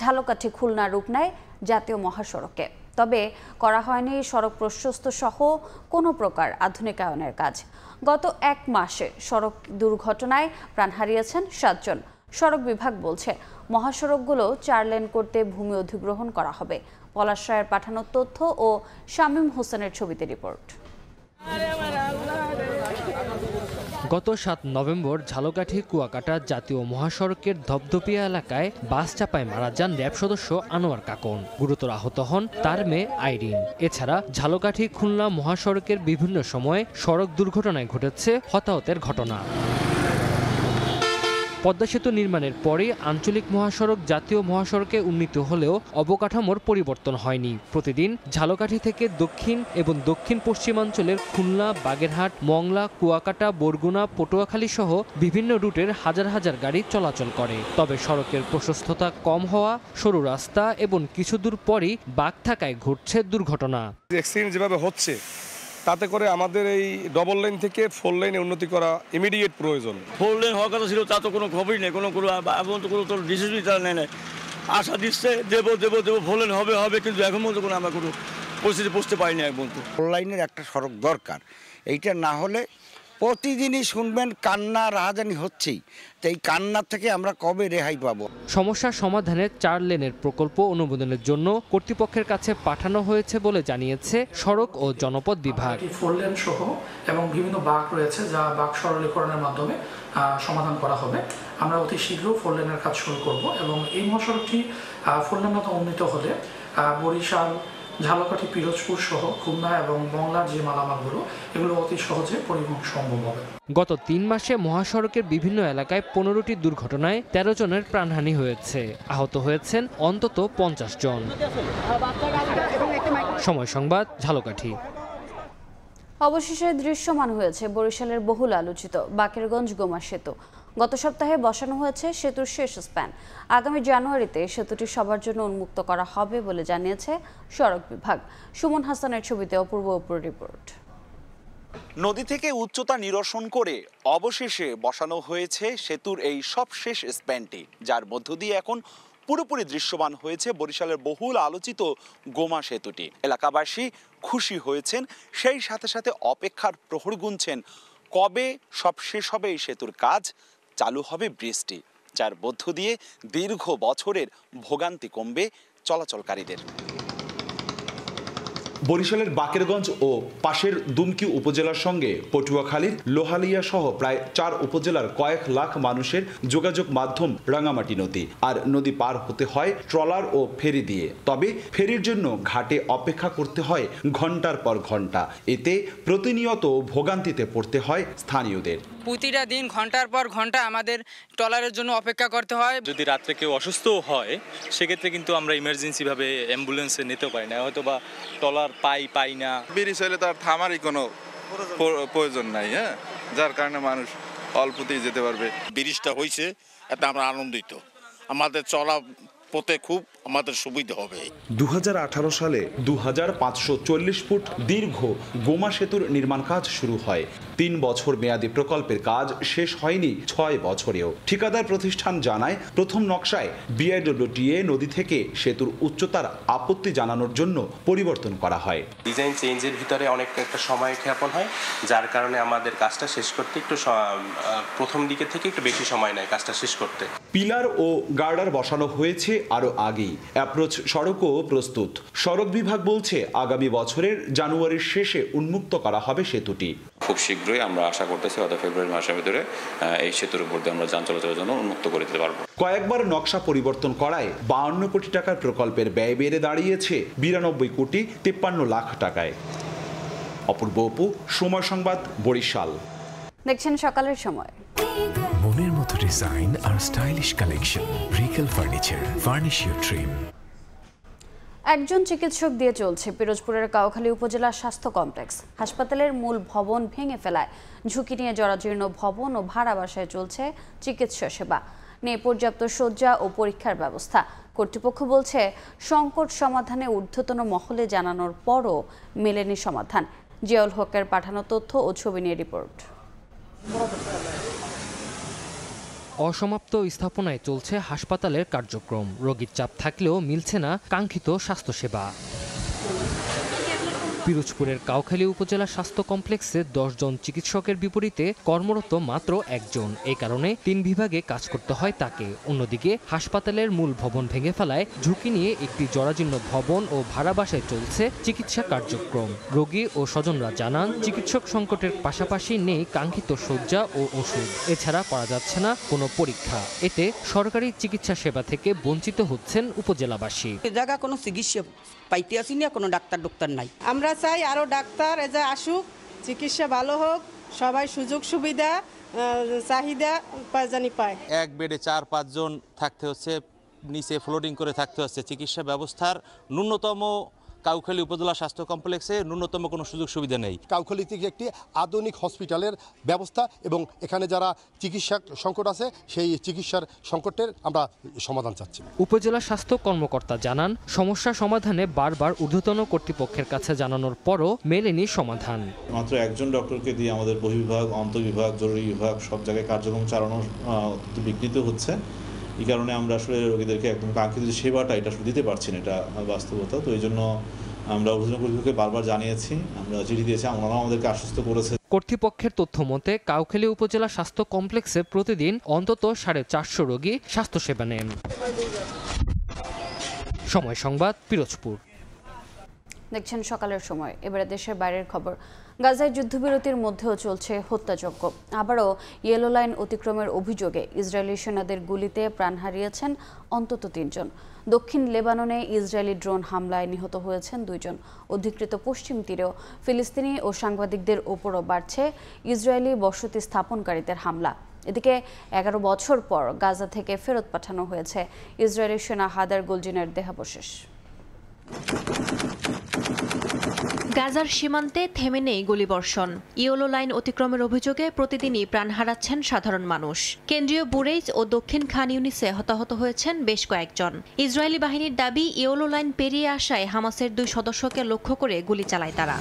ঝালকাঠি খুলনা রূপ নেয় জাতীয় মহাসড়কে। তবে করা হয়নি সড়ক প্রশস্ত সহ কোনো প্রকার আধুনিকায়নের কাজ। গত 1 মাসে সড়ক দুর্ঘটনায় প্রাণ হারিয়েছেন 7 জন। সড়ক বিভাগ বলছে মহাসড়কগুলো 4 লেন করতে ভূমি অধিগ্রহণ করা হবে। পলাশ রায়ের পাঠানো তথ্য ও শামীম হোসেনের ছবিতে রিপোর্ট। গত 7 নভেম্বর ঝালকাঠি কুয়াকাটা জাতীয় মহাসড়কের ধপধপিয়া এলাকায় বাস চাপায় মারা যান র্যাব সদস্য আনোয়ার কাকন। গুরুতর আহত হন তার মেয়ে আইরিন। এছাড়া ঝালকাঠি খুলনা মহাসড়কের বিভিন্ন সময়ে সড়ক দুর্ঘটনায় ঘটেছে হতাহতের ঘটনা। পদ্মা সেতু নির্মাণের পরে আঞ্চলিক মহাসড়ক জাতীয় মহাসড়কে উন্নীত হলেও অবকাঠামোর পরিবর্তন হয়নি। প্রতিদিন ঝালকাঠি থেকে দক্ষিণ এবং দক্ষিণ পশ্চিমাঞ্চলের খুলনা, বাগেরহাট, মংলা, কুয়াকাটা, বরগুনা, পটুয়াখালী সহ বিভিন্ন রুটের হাজার হাজার গাড়ি চলাচল করে। তবে সড়কের প্রশস্ততা কম হওয়া, সরু রাস্তা এবং কিছু দূর পরই বাঁক থাকায় ঘটছে দুর্ঘটনা। অ্যাক্সিডেন্ট যেভাবে হচ্ছে তাতে করে আমাদের এই ডবল লাইন থেকে 4 লাইনে উন্নতি করা ইমিডিয়েট প্রয়োজন। 4 লাইন হওয়ার কথা ছিল, তা তো কোনো খবরই নেই, কোনো ডিসিশনই তারা নেয়। আশা দিচ্ছে দেবো 4 লাইন হবে, কিন্তু এখন পর্যন্ত আমরা কোনো পরিস্থিতি বুঝতে পারিনি। এখন 4 লাইনের একটা সড়ক দরকার, এইটা না হলে প্রতিদিনই শুনবেন কান্না রাহাজানি হচ্ছেই, তো এই কান্নার থেকে আমরা কবে রেহাই পাবো? সমস্যার সমাধানে 4 লেনের প্রকল্প অনুমোদনের জন্য কর্তৃপক্ষের কাছে পাঠানো হয়েছে বলে জানিয়েছে সড়ক ও জনপথ বিভাগ। 4 লেন সহ এবং বিভিন্ন বাঁক রয়েছে যা বাঁক সরলীকরণের মাধ্যমে সমাধান করা হবে। আমরা অতি শীঘ্র 4 লেনের কাজ শুরু করব এবং এই মহাসড়কটি 4 লেন মতো উন্নীত হলে বরিশাল, ঝালকাঠি, পিরোজপুর সহ খুলনা এবং মংলার যে মালামালগুলো এগুলো অতি সহজে পরিবহন সম্ভব হবে। গত 3 মাসে মহাসড়কের বিভিন্ন এলাকায় 15টি দুর্ঘটনায় 13 জনের প্রাণহানি হয়েছে, আহত হয়েছেন অন্তত 50 জন। সময় সংবাদ, ঝালকাঠি। অবশেষে দৃশ্যমান হয়েছে বরিশালের বহুল আলোচিত বাকেরগঞ্জ গোমা সেতু। গত সপ্তাহে বসানো হয়েছে সেতুর শেষ স্প্যান। আগামী জানুয়ারিতে সেতুটি সবার জন্য উন্মুক্ত করা হবে বলে জানিয়েছে সড়ক বিভাগ। সুমন হাসানের ছবিতে অপূর্ব রিপোর্ট। নদী থেকে উচ্চতা নিরসন করে অবশেষে বসানো হয়েছে সেতুর এই সবশেষ স্প্যানটি, যার মধ্য দিয়ে এখন পুরোপুরি দৃশ্যমান হয়েছে বরিশালের বহুল আলোচিত গোমা সেতুটি। এলাকাবাসী খুশি হয়েছেন, সেই সাথে সাথে অপেক্ষার প্রহর গুনছেন কবে সব শেষ হবে এই সেতুর কাজ, চালু হবে ব্রিজটি, যার মধ্য দিয়ে দীর্ঘ বছরের ভোগান্তি কমবে চলাচলকারীদের। বরিশালের বাকেরগঞ্জ ও পাশের দুমকি উপজেলার সঙ্গে পটুয়াখালীর লোহালিয়া সহ প্রায় 4 উপজেলার কয়েক লাখ মানুষের যোগাযোগ মাধ্যম রাঙামাটি নদী। আর নদী পার হতে হয় ট্রলার ও ফেরি দিয়ে, তবে ফেরির জন্য ঘাটে অপেক্ষা করতে হয় ঘন্টার পর ঘন্টা। এতে প্রতিনিয়ত ভোগান্তিতে পড়তে হয় স্থানীয়দের। প্রতিটা দিন ঘন্টার পর ঘন্টা আমাদের ট্রলারের জন্য অপেক্ষা করতে হয়। যদি রাত্রে কেউ অসুস্থও হয় সেক্ষেত্রে কিন্তু আমরা ইমার্জেন্সি ভাবে অ্যাম্বুলেন্সে নিতে পারি না, হয়তো বা ট্রলার পাই না। ব্রিজ হলে তার থামারই কোনো প্রয়োজন নাই, হ্যাঁ, যার কারণে মানুষ অল্পতেই যেতে পারবে। ব্রিজটা হয়েছে এতে আমরা আনন্দিত, আমাদের চলা পথে খুব আমাদের সুবিধা হবে। 2018 সালে 2540 ফুট দীর্ঘ গোমা সেতুর নির্মাণ কাজ শুরু হয়। 3 বছর মেয়াদী প্রকল্পের কাজ শেষ হয়নি 6 বছরেও। ঠিকাদার প্রতিষ্ঠান জানায়, প্রথম নকশায় BIWTA নদী থেকে সেতুর উচ্চতার আপত্তি জানানোর জন্য পরিবর্তন করা হয়। ডিজাইন চেঞ্জের ভিতরে অনেক একটা সময় ক্ষেপণ হয়, যার কারণে আমাদের কাজটা শেষ করতে একটু প্রথম দিকে থেকে একটু বেশি সময় নেয় কাজটা শেষ করতে। পিলার ও গার্ডার বসানো হয়েছে আরও আগেই, অ্যাপ্রোচ সড়কও প্রস্তুত। সড়ক বিভাগ বলছে আগামী বছরের জানুয়ারির শেষে উন্মুক্ত করা হবে সেতুটি। খুব শীঘ্রই আমরা আশা করতেছি অর্থাৎ ফেব্রুয়ারি মাসের ভিতরে এই সেতুর উপর দিয়ে আমরা যান চলাচলের জন্য উন্মুক্ত করে দিতে পারবো। কয়েকবার নকশা পরিবর্তন করায় 52 কোটি টাকার প্রকল্পের ব্যয় বেড়ে দাঁড়িয়েছে 92 কোটি 53 লাখ টাকায়। অপূর্ব অপু, সময় সংবাদ, বরিশাল। দেখছেন সকালের সময়। মনের মতো ডিজাইন আর stylish collection, Regal furniture, furnish your dream. একজন চিকিৎসক দিয়ে চলছে পিরোজপুরের কাউখালী উপজেলা স্বাস্থ্য কমপ্লেক্স। হাসপাতালের মূল ভবন ভেঙে ফেলায় ঝুঁকি নিয়ে জরাজীর্ণ ভবন ও ভাড়া বাসায় চলছে চিকিৎসা সেবা, নেই পর্যাপ্ত শয্যা ও পরীক্ষার ব্যবস্থা। কর্তৃপক্ষ বলছে সংকট সমাধানে ঊর্ধ্বতন মহলে জানানোর পরও মেলেনি সমাধান। জিয়াউল হকের পাঠানো তথ্য ও ছবি নিয়ে রিপোর্ট। অসমাপ্ত স্থাপনায় চলছে হাসপাতালের কার্যক্রম। রোগীর চাপ থাকলেও মিলছে না কাঙ্ক্ষিত স্বাস্থ্যসেবা। পিরোজপুরের কাউখালী উপজেলা স্বাস্থ্য কমপ্লেক্সে 10 জন চিকিৎসকের বিপরীতে কর্মরত মাত্র 1 জন। এই কারণে 3 বিভাগে কাজ করতে হয় তাকে। অন্যদিকে হাসপাতালের মূল ভবন ভেঙে ফেলায় ঝুঁকি নিয়ে একটি জরাজীর্ণ ভবন ও ভাড়া বাসায় চলছে চিকিৎসা কার্যক্রম। রোগী ও স্বজনরা জানান, চিকিৎসক সংকটের পাশাপাশি নেই কাঙ্ক্ষিত শয্যা ও ওষুধ, এছাড়া করা যাচ্ছে না কোনো পরীক্ষা। এতে সরকারি চিকিৎসা সেবা থেকে বঞ্চিত হচ্ছেন উপজেলাবাসী। জায়গা কোনো চিকিৎসা পাইতে আসি না, কোনো ডাক্তার নাই। আমরা চাই আরো ডাক্তার এজা আসুক, চিকিৎসা ভালো হোক, সবাই সুযোগ সুবিধা চাহিদা জানি পায়। এক বেডে 4-5 জন থাকতে হচ্ছে, নিচে ফ্লোটিং করে থাকতে হচ্ছে। চিকিৎসা ব্যবস্থার ন্যূনতম কাউখালী উপজেলা স্বাস্থ্য কমপ্লেক্সে ন্যূনতম কোনো সুযোগ সুবিধা নেই। কাউখালী থেকে একটি আধুনিক হসপিটালের ব্যবস্থা এবং এখানে যারা চিকিৎসা সংকট আছে সেই চিকিৎসার সংকটের আমরা সমাধান চাচ্ছি। উপজেলা স্বাস্থ্য কর্মকর্তা জানান, সমস্যা সমাধানে বারবার ঊর্ধ্বতন কর্তৃপক্ষের কাছে জানানোর পরও মেলেনি সমাধান। মাত্র একজন ডক্টরকে দিয়ে আমাদের বহির্বিভাগ, অন্তর্বিভাগ, জরুরি বিভাগ সব জায়গায় কার্যক্রম চালানো বিঘ্নিত হচ্ছে। এই কারণে আমরা আসলে রোগীদেরকে একদম কাঙ্ক্ষিত যে সেবাটা এটা দিতে পারছি না, এটা বাস্তবতা। তো এই জন্য আমরা ঊর্ধ্বতন কর্তৃপক্ষকে বারবার জানিয়েছি, আমরা চিঠি দিয়েছি, ওনারাও আমাদেরকে আশ্বস্ত করেছে। কর্তৃপক্ষের তথ্য মতে কাউখালী উপজেলা স্বাস্থ্য কমপ্লেক্সে প্রতিদিন অন্তত 450 রোগী স্বাস্থ্যসেবা নেন। সময় সংবাদ, পিরোজপুর। দেখছেন সকালের সময়। এবারে দেশের বাইরের খবর। গাজায় যুদ্ধবিরতির মধ্যেও চলছে হত্যাযজ্ঞ। আবারও ইয়েলো লাইন অতিক্রমের অভিযোগে ইসরায়েলি সেনাদের গুলিতে প্রাণ হারিয়েছেন অন্তত 3 জন। দক্ষিণ লেবাননে ইসরায়েলি ড্রোন হামলায় নিহত হয়েছেন 2 জন। অধিকৃত পশ্চিম তীরেও ফিলিস্তিনি ও সাংবাদিকদের ওপরও বাড়ছে ইসরায়েলি বসতি স্থাপনকারীদের হামলা। এদিকে 11 বছর পর গাজা থেকে ফেরত পাঠানো হয়েছে ইসরায়েলি সেনা হাদার গোলজিনের দেহাবশেষ। গাজার সীমান্তে থেমে নেই গুলিবর্ষণ। ইয়েলো লাইন অতিক্রমের অভিযোগে প্রতিদিনই প্রাণ হারাচ্ছেন সাধারণ মানুষ। কেন্দ্রীয় বুরেইজ ও দক্ষিণ খান ইউনিসে হতাহত হয়েছেন বেশ কয়েকজন। ইসরায়েলি বাহিনীর দাবি, ইয়েলো লাইন পেরিয়ে আসায় হামাসের 2 সদস্যকে লক্ষ্য করে গুলি চালায় তারা।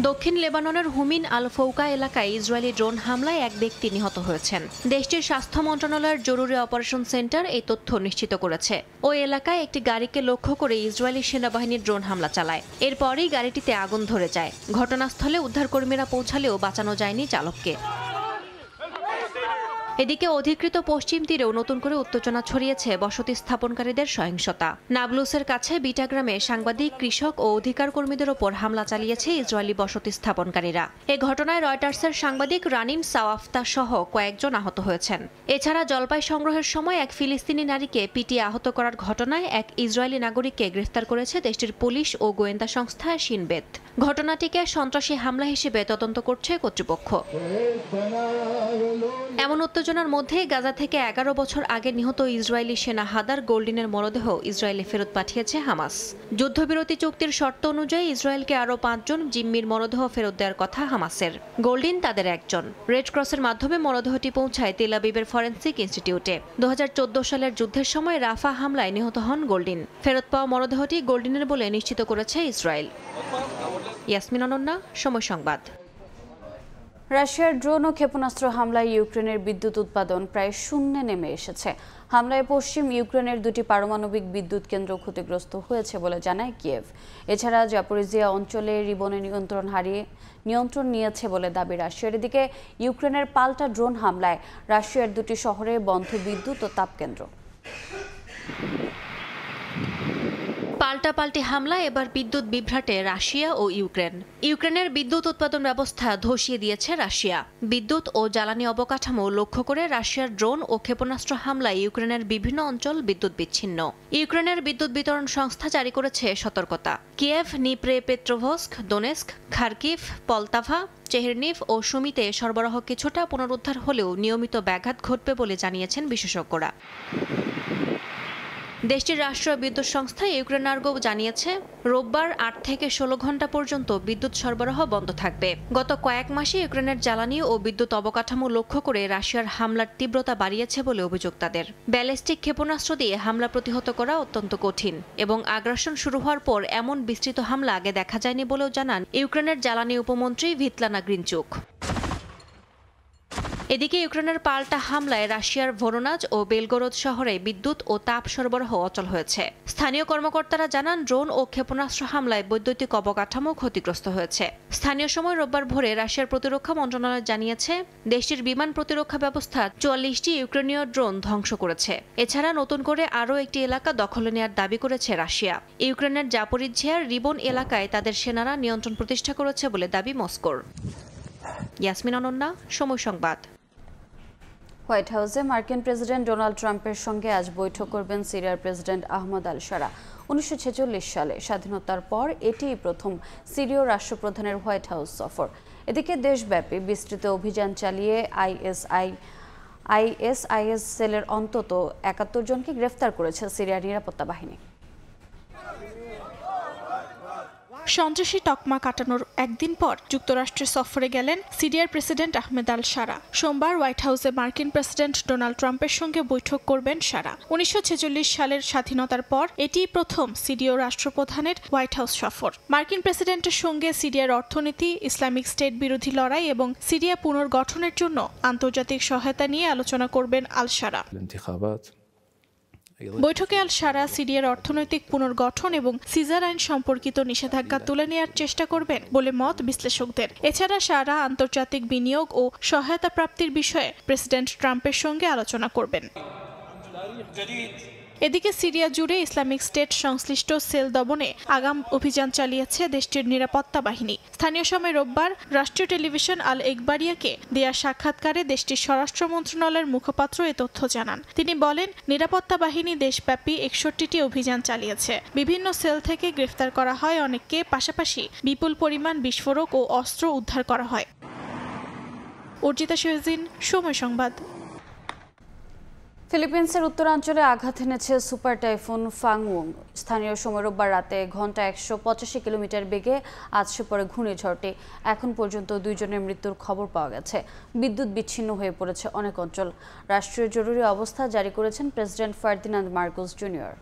দক্ষিণ লেবাননের হুমিন আল ফৌকা এলাকায় ইসরায়েলি ড্রোন হামলায় এক ব্যক্তি নিহত হয়েছেন। দেশটির স্বাস্থ্য মন্ত্রণালয়ের জরুরি অপারেশন সেন্টার এই তথ্য নিশ্চিত করেছে। ওই এলাকায় একটি গাড়িকে লক্ষ্য করে ইসরায়েলি সেনাবাহিনীর ড্রোন হামলা চালায়। এরপরই গাড়িটিতে আগুন ধরে যায়। ঘটনাস্থলে উদ্ধারকর্মীরা পৌঁছালেও বাঁচানো যায়নি চালককে। এদিকে অধিকৃত পশ্চিম তীরেও নতুন করে উত্তেজনা ছড়িয়েছে বসতি স্থাপনকারীদের সহিংসতা। নাবলুসের কাছে বিটা গ্রামে সাংবাদিক, কৃষক ও অধিকার কর্মীদের ওপর হামলা চালিয়েছে ইসরায়েলি বসতি স্থাপনকারীরা। এ ঘটনায় রয়টার্সের সাংবাদিক রানিন সাওয়াফতা সহ কয়েকজন আহত হয়েছেন। এছাড়া জলপাই সংগ্রহের সময় এক ফিলিস্তিনি নারীকে পিটিয়ে আহত করার ঘটনায় এক ইসরায়েলি নাগরিককে গ্রেফতার করেছে দেশটির পুলিশ ও গোয়েন্দা সংস্থা শিন বেত। ঘটনাটিকে সন্ত্রাসী হামলা হিসেবে তদন্ত করছে কর্তৃপক্ষ। এমন উত্তেজনার মধ্যে গাজা থেকে 11 বছর আগে নিহত ইসরায়েলি সেনা হাদার গোল্ডিনের মরদেহ ইসরায়েলে ফেরত পাঠিয়েছে হামাস। যুদ্ধবিরতি চুক্তির শর্ত অনুযায়ী ইসরায়েলকে আরও 5 জন জিম্মির মরদেহ ফেরত দেওয়ার কথা হামাসের। গোল্ডিন তাদের একজন। রেড ক্রসের মাধ্যমে মরদেহটি পৌঁছায় তেল আবিবের ফরেন্সিক ইনস্টিটিউটে। 2014 সালের যুদ্ধের সময় রাফা হামলায় নিহত হন গোল্ডিন। ফেরত পাওয়া মরদেহটি গোল্ডিনের বলে নিশ্চিত করেছে ইসরায়েল। ইয়াসমিন অনন্যা, সময় সংবাদ। রাশিয়ার ড্রোন ও ক্ষেপণাস্ত্র হামলায় ইউক্রেনের বিদ্যুৎ উৎপাদন প্রায় শূন্যে নেমে এসেছে। হামলায় পশ্চিম ইউক্রেনের 2টি পারমাণবিক বিদ্যুৎ কেন্দ্র ক্ষতিগ্রস্ত হয়েছে বলে জানায় কিয়েভ। এছাড়া জাপোরিজিয়া অঞ্চলে রিবনে নিয়ন্ত্রণ নিয়েছে বলে দাবি রাশিয়ার। এদিকে ইউক্রেনের পাল্টা ড্রোন হামলায় রাশিয়ার 2টি শহরে বন্ধ বিদ্যুৎ ও তাপকেন্দ্র। পাল্টাপাল্টি হামলা এবার বিদ্যুৎ বিভ্রাটে রাশিয়া ও ইউক্রেন। ইউক্রেনের বিদ্যুৎ উৎপাদন ব্যবস্থা ধসিয়ে দিয়েছে রাশিয়া। বিদ্যুৎ ও জ্বালানি অবকাঠামো লক্ষ্য করে রাশিয়ার ড্রোন ও ক্ষেপণাস্ত্র হামলায় ইউক্রেনের বিভিন্ন অঞ্চল বিদ্যুৎ বিচ্ছিন্ন। ইউক্রেনের বিদ্যুৎ বিতরণ সংস্থা জারি করেছে সতর্কতা। কিয়েভ, নিপ্রে পেট্রোভস্ক, দোনেস্ক, খার্কিভ, পলতাভা, চেহেরনিভ ও সুমিতে সরবরাহ কিছুটা পুনরুদ্ধার হলেও নিয়মিত ব্যাঘাত ঘটবে বলে জানিয়েছেন বিশেষজ্ঞরা। দেশটির রাষ্ট্রীয় বিদ্যুৎ সংস্থা ইউক্রেনার্গো জানিয়েছে, রোববার 8 থেকে 16 ঘণ্টা পর্যন্ত বিদ্যুৎ সরবরাহ বন্ধ থাকবে। গত কয়েক মাসে ইউক্রেনের জ্বালানি ও বিদ্যুৎ অবকাঠামো লক্ষ্য করে রাশিয়ার হামলার তীব্রতা বাড়িয়েছে বলে অভিযোগ তাদের। ব্যালিস্টিক ক্ষেপণাস্ত্র দিয়ে হামলা প্রতিহত করা অত্যন্ত কঠিন এবং আগ্রাসন শুরু হওয়ার পর এমন বিস্তৃত হামলা আগে দেখা যায়নি বলেও জানান ইউক্রেনের জ্বালানি উপমন্ত্রী ভিতলানা গ্রিনচুক। এদিকে ইউক্রেনের পাল্টা হামলায় রাশিয়ার ভোরোনাজ ও বেলগোরদ শহরে বিদ্যুৎ ও তাপ সরবরাহ অচল হয়েছে। স্থানীয় কর্মকর্তারা জানান, ড্রোন ও ক্ষেপণাস্ত্র হামলায় বৈদ্যুতিক অবকাঠামো ক্ষতিগ্রস্ত হয়েছে। স্থানীয় সময় রোববার ভোরে রাশিয়ার প্রতিরক্ষা মন্ত্রণালয় জানিয়েছে, দেশটির বিমান প্রতিরক্ষা ব্যবস্থা 44টি ইউক্রেনীয় ড্রোন ধ্বংস করেছে। এছাড়া নতুন করে আরও একটি এলাকা দখলে নেওয়ার দাবি করেছে রাশিয়া। ইউক্রেনের জাপোরিজিয়ার রিবন এলাকায় তাদের সেনারা নিয়ন্ত্রণ প্রতিষ্ঠা করেছে বলে দাবি মস্কোর। ইয়াসমিন অনন্যা, সময় সংবাদ। হোয়াইট হাউসে মার্কিন প্রেসিডেন্ট ডোনাল্ড ট্রাম্পের সঙ্গে আজ বৈঠক করবেন সিরিয়ার প্রেসিডেন্ট আহমদ আল শারা। 1946 সালে স্বাধীনতার পর এটিই প্রথম সিরীয় রাষ্ট্রপ্রধানের হোয়াইট হাউস সফর। এদিকে দেশব্যাপী বিস্তৃত অভিযান চালিয়ে আইএসআইএস সেলের অন্তত 71 জনকে গ্রেফতার করেছে সিরিয়ার নিরাপত্তা বাহিনী। সন্ত্রাসী তকমা কাটানোর একদিন পর যুক্তরাষ্ট্রে সফরে গেলেন সিরিয়ার প্রেসিডেন্ট আহমেদ আল সারা। সোমবার হোয়াইট হাউসে মার্কিন প্রেসিডেন্ট ডোনাল্ড ট্রাম্পের সঙ্গে বৈঠক করবেন সারা। 1946 সালের স্বাধীনতার পর এটিই প্রথম সিরীয় রাষ্ট্রপ্রধানের হোয়াইট হাউস সফর। মার্কিন প্রেসিডেন্টের সঙ্গে সিরিয়ার অর্থনীতি, ইসলামিক স্টেট বিরোধী লড়াই এবং সিরিয়া পুনর্গঠনের জন্য আন্তর্জাতিক সহায়তা নিয়ে আলোচনা করবেন আল সারা। বৈঠকে আল সারা সিরিয়ার অর্থনৈতিক পুনর্গঠন এবং সিজার আইন সম্পর্কিত নিষেধাজ্ঞা তুলে নেওয়ার চেষ্টা করবেন বলে মত বিশ্লেষকদের। এছাড়া সারা আন্তর্জাতিক বিনিয়োগ ও সহায়তা প্রাপ্তির বিষয়ে প্রেসিডেন্ট ট্রাম্পের সঙ্গে আলোচনা করবেন। এদিকে সিরিয়া জুড়ে ইসলামিক স্টেট সংশ্লিষ্ট সেল দমনে আগাম অভিযান চালিয়েছে দেশটির নিরাপত্তা বাহিনী। স্থানীয় সময় রোববার রাষ্ট্রীয় টেলিভিশন আল একবারিয়াকে দেয়া সাক্ষাৎকারে দেশটির স্বরাষ্ট্র মন্ত্রণালয়ের মুখপাত্র এ তথ্য জানান। তিনি বলেন, নিরাপত্তা বাহিনী দেশব্যাপী 61টি অভিযান চালিয়েছে। বিভিন্ন সেল থেকে গ্রেফতার করা হয় অনেককে, পাশাপাশি বিপুল পরিমাণ বিস্ফোরক ও অস্ত্র উদ্ধার করা হয়। অর্জিতা শহীদিন, সময় সংবাদ। ফিলিপিন্সের উত্তরাঞ্চলে আঘাত এনেছে সুপার টাইফুন ফাংউং। স্থানীয় সময় রোববার রাতে ঘন্টায় 185 কিলোমিটার বেগে আছড়ে পড়ে ঘূর্ণিঝড়টি। এখন পর্যন্ত 2 জনের মৃত্যুর খবর পাওয়া গেছে। বিদ্যুৎ বিচ্ছিন্ন হয়ে পড়েছে অনেক অঞ্চল। রাষ্ট্রীয় জরুরি অবস্থা জারি করেছেন president Ferdinand Marcos Junior.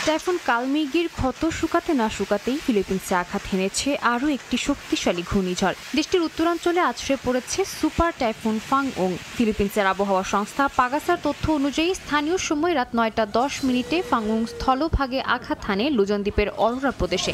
Typhoon কালমেঘির ক্ষত শুকাতে না শুকাতেই ফিলিপিন্সে আঘাত হেনেছে আরও একটি শক্তিশালী ঘূর্ণিঝড়। দেশটির উত্তরাঞ্চলে আছড়ে পড়েছে সুপার টাইফুন ফাংউং। ফিলিপিন্সের আবহাওয়া সংস্থা পাগাসার তথ্য অনুযায়ী স্থানীয় সময় রাত 9:10 ফাংউং স্থলভাগে আঘাত হানে লুজন দ্বীপের অরোরা প্রদেশে।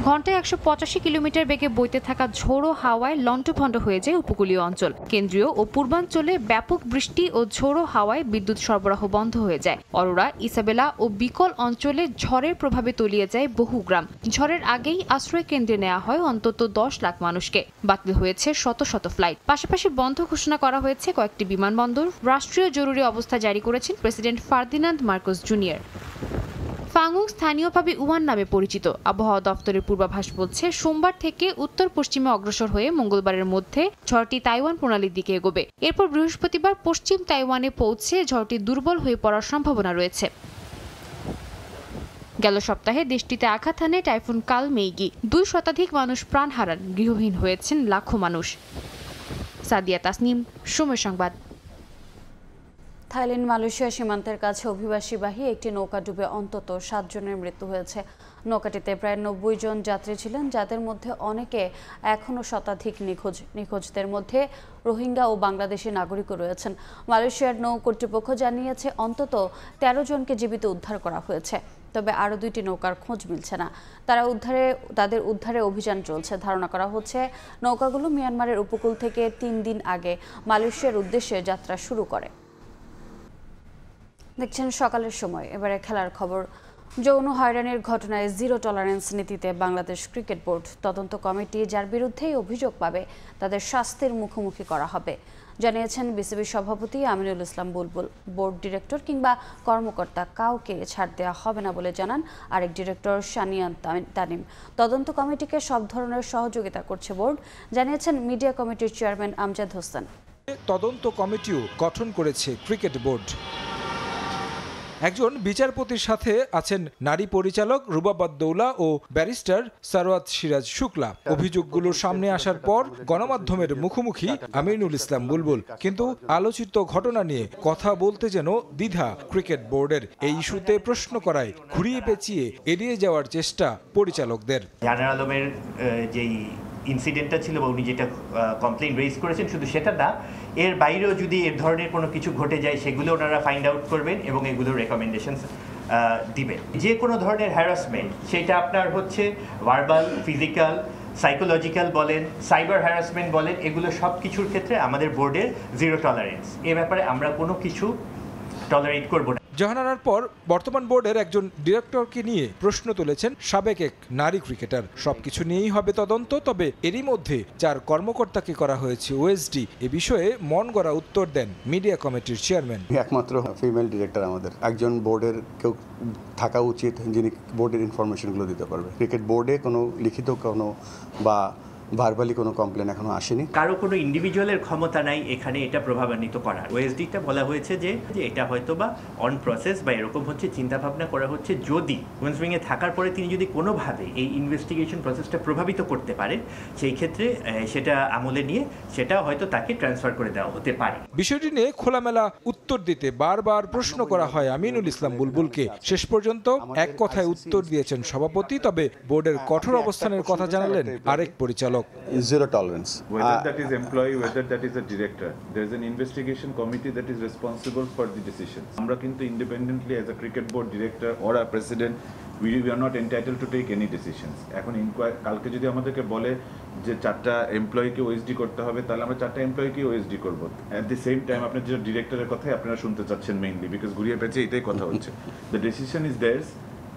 ঘন্টায় 185 কিলোমিটার বেগে বইতে থাকা ঝোড়ো হাওয়ায় লন্ডভন্ড হয়ে যায় উপকূলীয় অঞ্চল। কেন্দ্রীয় ও পূর্বাঞ্চলে ব্যাপক বৃষ্টি ও ঝোড়ো হাওয়ায় বিদ্যুৎ সরবরাহ বন্ধ হয়ে যায়। অরোরা, ইসাবেলা ও বিকল অঞ্চলে ঝড়ের প্রভাবে তলিয়ে যায় বহু গ্রাম। ঝড়ের আগেই আশ্রয় কেন্দ্রে নেওয়া হয় অন্তত 10 লাখ মানুষকে। বাতিল হয়েছে শত শত ফ্লাইট। পাশাপাশি বন্ধ ঘোষণা করা হয়েছে কয়েকটি বিমানবন্দর। রাষ্ট্রীয় জরুরি অবস্থা জারি করেছেন প্রেসিডেন্ট ফার্দিনান্দ মার্কোস জুনিয়র। ফাংউং স্থানীয়ভাবে উয়ান নামে পরিচিত। আবহাওয়া দপ্তরের পূর্বাভাস বলছে, সোমবার থেকে উত্তর পশ্চিমে অগ্রসর হয়ে মঙ্গলবারের মধ্যে ঝড়টি তাইওয়ান প্রণালীর দিকে এগোবে। এরপর বৃহস্পতিবার পশ্চিম তাইওয়ানে পৌঁছে ঝড়টি দুর্বল হয়ে পড়ার সম্ভাবনা রয়েছে। গেল সপ্তাহে দেশটিতে আঘাত হানে টাইফুন কালমেঘি। 2 শতাধিক মানুষ প্রাণ হারান, গৃহহীন হয়েছেন লাখো মানুষ। সাদিয়া তাসনিম, সময় সংবাদ। থাইল্যান্ড মালয়েশিয়া সীমান্তের কাছে অভিবাসীবাহী একটি নৌকা ডুবে অন্তত 7 জনের মৃত্যু হয়েছে। নৌকাটিতে প্রায় 90 জন যাত্রী ছিলেন, যাদের মধ্যে অনেকে এখনও শতাধিক নিখোঁজ। নিখোঁজদের মধ্যে রোহিঙ্গা ও বাংলাদেশি নাগরিকও রয়েছেন। মালয়েশিয়ার নৌ কর্তৃপক্ষ জানিয়েছে অন্তত 13 জনকে জীবিত উদ্ধার করা হয়েছে। তবে আরও 2টি নৌকার খোঁজ মিলছে না। তাদের উদ্ধারে অভিযান চলছে। ধারণা করা হচ্ছে নৌকাগুলো মিয়ানমারের উপকূল থেকে 3 দিন আগে মালয়েশিয়ার উদ্দেশ্যে যাত্রা শুরু করে। দেখছেন সকালের সময়। এবারে খেলার খবর। যৌন হয়রানির ঘটনায় 0 টলারেন্স নীতিতে বাংলাদেশ ক্রিকেট বোর্ড। তদন্ত কমিটি যার বিরুদ্ধেই অভিযোগ পাবে তাদের শাস্তির মুখোমুখি করা হবে, জানিয়েছেন বিসিবি সভাপতি আমিনুল ইসলাম বুলবুল। বোর্ড ডিরেক্টর কিংবা কর্মকর্তা কাউকে ছাড় দেওয়া হবে না বলে জানান আরেক ডিরেক্টর শানিয়ান তানিম। তদন্ত কমিটিকে সব ধরনের সহযোগিতা করছে বোর্ড, জানিয়েছেন মিডিয়া কমিটির চেয়ারম্যান আমজাদ হোসেন। তদন্ত কমিটিও গঠন করেছে ক্রিকেট বোর্ড। একজন বিচারপতির সাথে আছেন নারী পরিচালক রুবাবাদ-দৌলা ও ব্যারিস্টার সারওয়াত সিরাজ শুক্লা। অভিযোগগুলো সামনে আসার পর গণমাধ্যমের মুখোমুখি আমিনুল ইসলাম বুলবুল। কিন্তু আলোচিত ঘটনা নিয়ে কথা বলতে যেন দ্বিধা ক্রিকেট বোর্ডের। এই ইস্যুতে প্রশ্ন করায় ঘুরিয়ে পেঁচিয়ে এড়িয়ে যাওয়ার চেষ্টা পরিচালকদের। জানার আলমের যেই ইনসিডেন্টটা ছিল বা উনি যেটা কমপ্লেইন রেজ করেছেন, শুধু সেটা না, এর বাইরেও যদি এর ধরনের কোনো কিছু ঘটে যায় সেগুলো ওনারা ফাইন্ড আউট করবেন এবং এগুলোর রেকমেন্ডেশনস দিবেন। যে কোনো ধরনের হ্যারাসমেন্ট, সেটা আপনার হচ্ছে ভার্বাল, ফিজিক্যাল, সাইকোলজিক্যাল বলেন, সাইবার হ্যারাসমেন্ট বলেন, এগুলো সব কিছুর ক্ষেত্রে আমাদের বোর্ডের 0 টলারেন্স। এ ব্যাপারে আমরা কোনো কিছু টলারেট করব না। জাহানারার পর বর্তমান বোর্ডের একজন ডিরেক্টরকে নিয়ে প্রশ্ন তুলেছেন সাবেক এক নারী ক্রিকেটার। সবকিছু নিয়েই হবে তদন্ত, তবে এরই মধ্যে 4 কর্মকর্তাকে করা হয়েছে ওএসডি। এ বিষয়ে মন গড়া উত্তর দেন মিডিয়া কমিটির চেয়ারম্যান। একমাত্র ফিমেল ডিরেক্টর আমাদের, একজন বোর্ডের কেউ থাকা উচিত যিনি বোর্ডের ইনফরমেশনগুলো দিতে পারবে। ক্রিকেট বোর্ডে কোনো লিখিত কোনো বা ভার্বালি কোনো কমপ্লেন এখনো আসেনি। কারো কোনো ইন্ডিভিজুয়ালের ক্ষমতা নাই এখানে এটা প্রভাবান্বিত করার। ওএসডিটা বলা হয়েছে যে এটা হয়তো বা অন প্রসেস বা এরকম হচ্ছে চিন্তা ভাবনা করা হচ্ছে, যদি উইমেন্স উইংয়ে থাকার পরে তিনি যদি কোনোভাবে এই ইনভেস্টিগেশন প্রসেসটা প্রভাবিত করতে পারেন, সেই ক্ষেত্রে সেটা আমলে নিয়ে সেটা হয়তো তাকে ট্রান্সফার করে দেওয়া হতে পারে। বিষয়টি নিয়ে খোলামেলা উত্তর দিতে বারবার প্রশ্ন করা হয় আমিনুল ইসলাম বুলবুলকে। শেষ পর্যন্ত এক কথায় উত্তর দিয়েছেন সভাপতি, তবে বোর্ডের কঠোর অবস্থানের কথা জানালেন আরেক পরিচালক। Zero tolerance. Whether that is employee, whether that is a director, there is an investigation committee that is responsible for the decision. আমরা কিন্তু independently as a cricket board director or a president, we are not entitled to take any decisions. এখন কালকে যদি আমাদেরকে বলে যে 4টা এমপ্লয়িকে OSD করতে হবে, তাহলে আমরা 4টা এমপ্লয়িকে ওএসডি করব। এট দি সেম টাইম আপনার যে ডিরেক্টরের কথাই আপনারা শুনতে চাচ্ছেন মেইনলি, বিকজ ঘুরিয়ে পেঁচে এটাই কথা হচ্ছে। The decision is there's.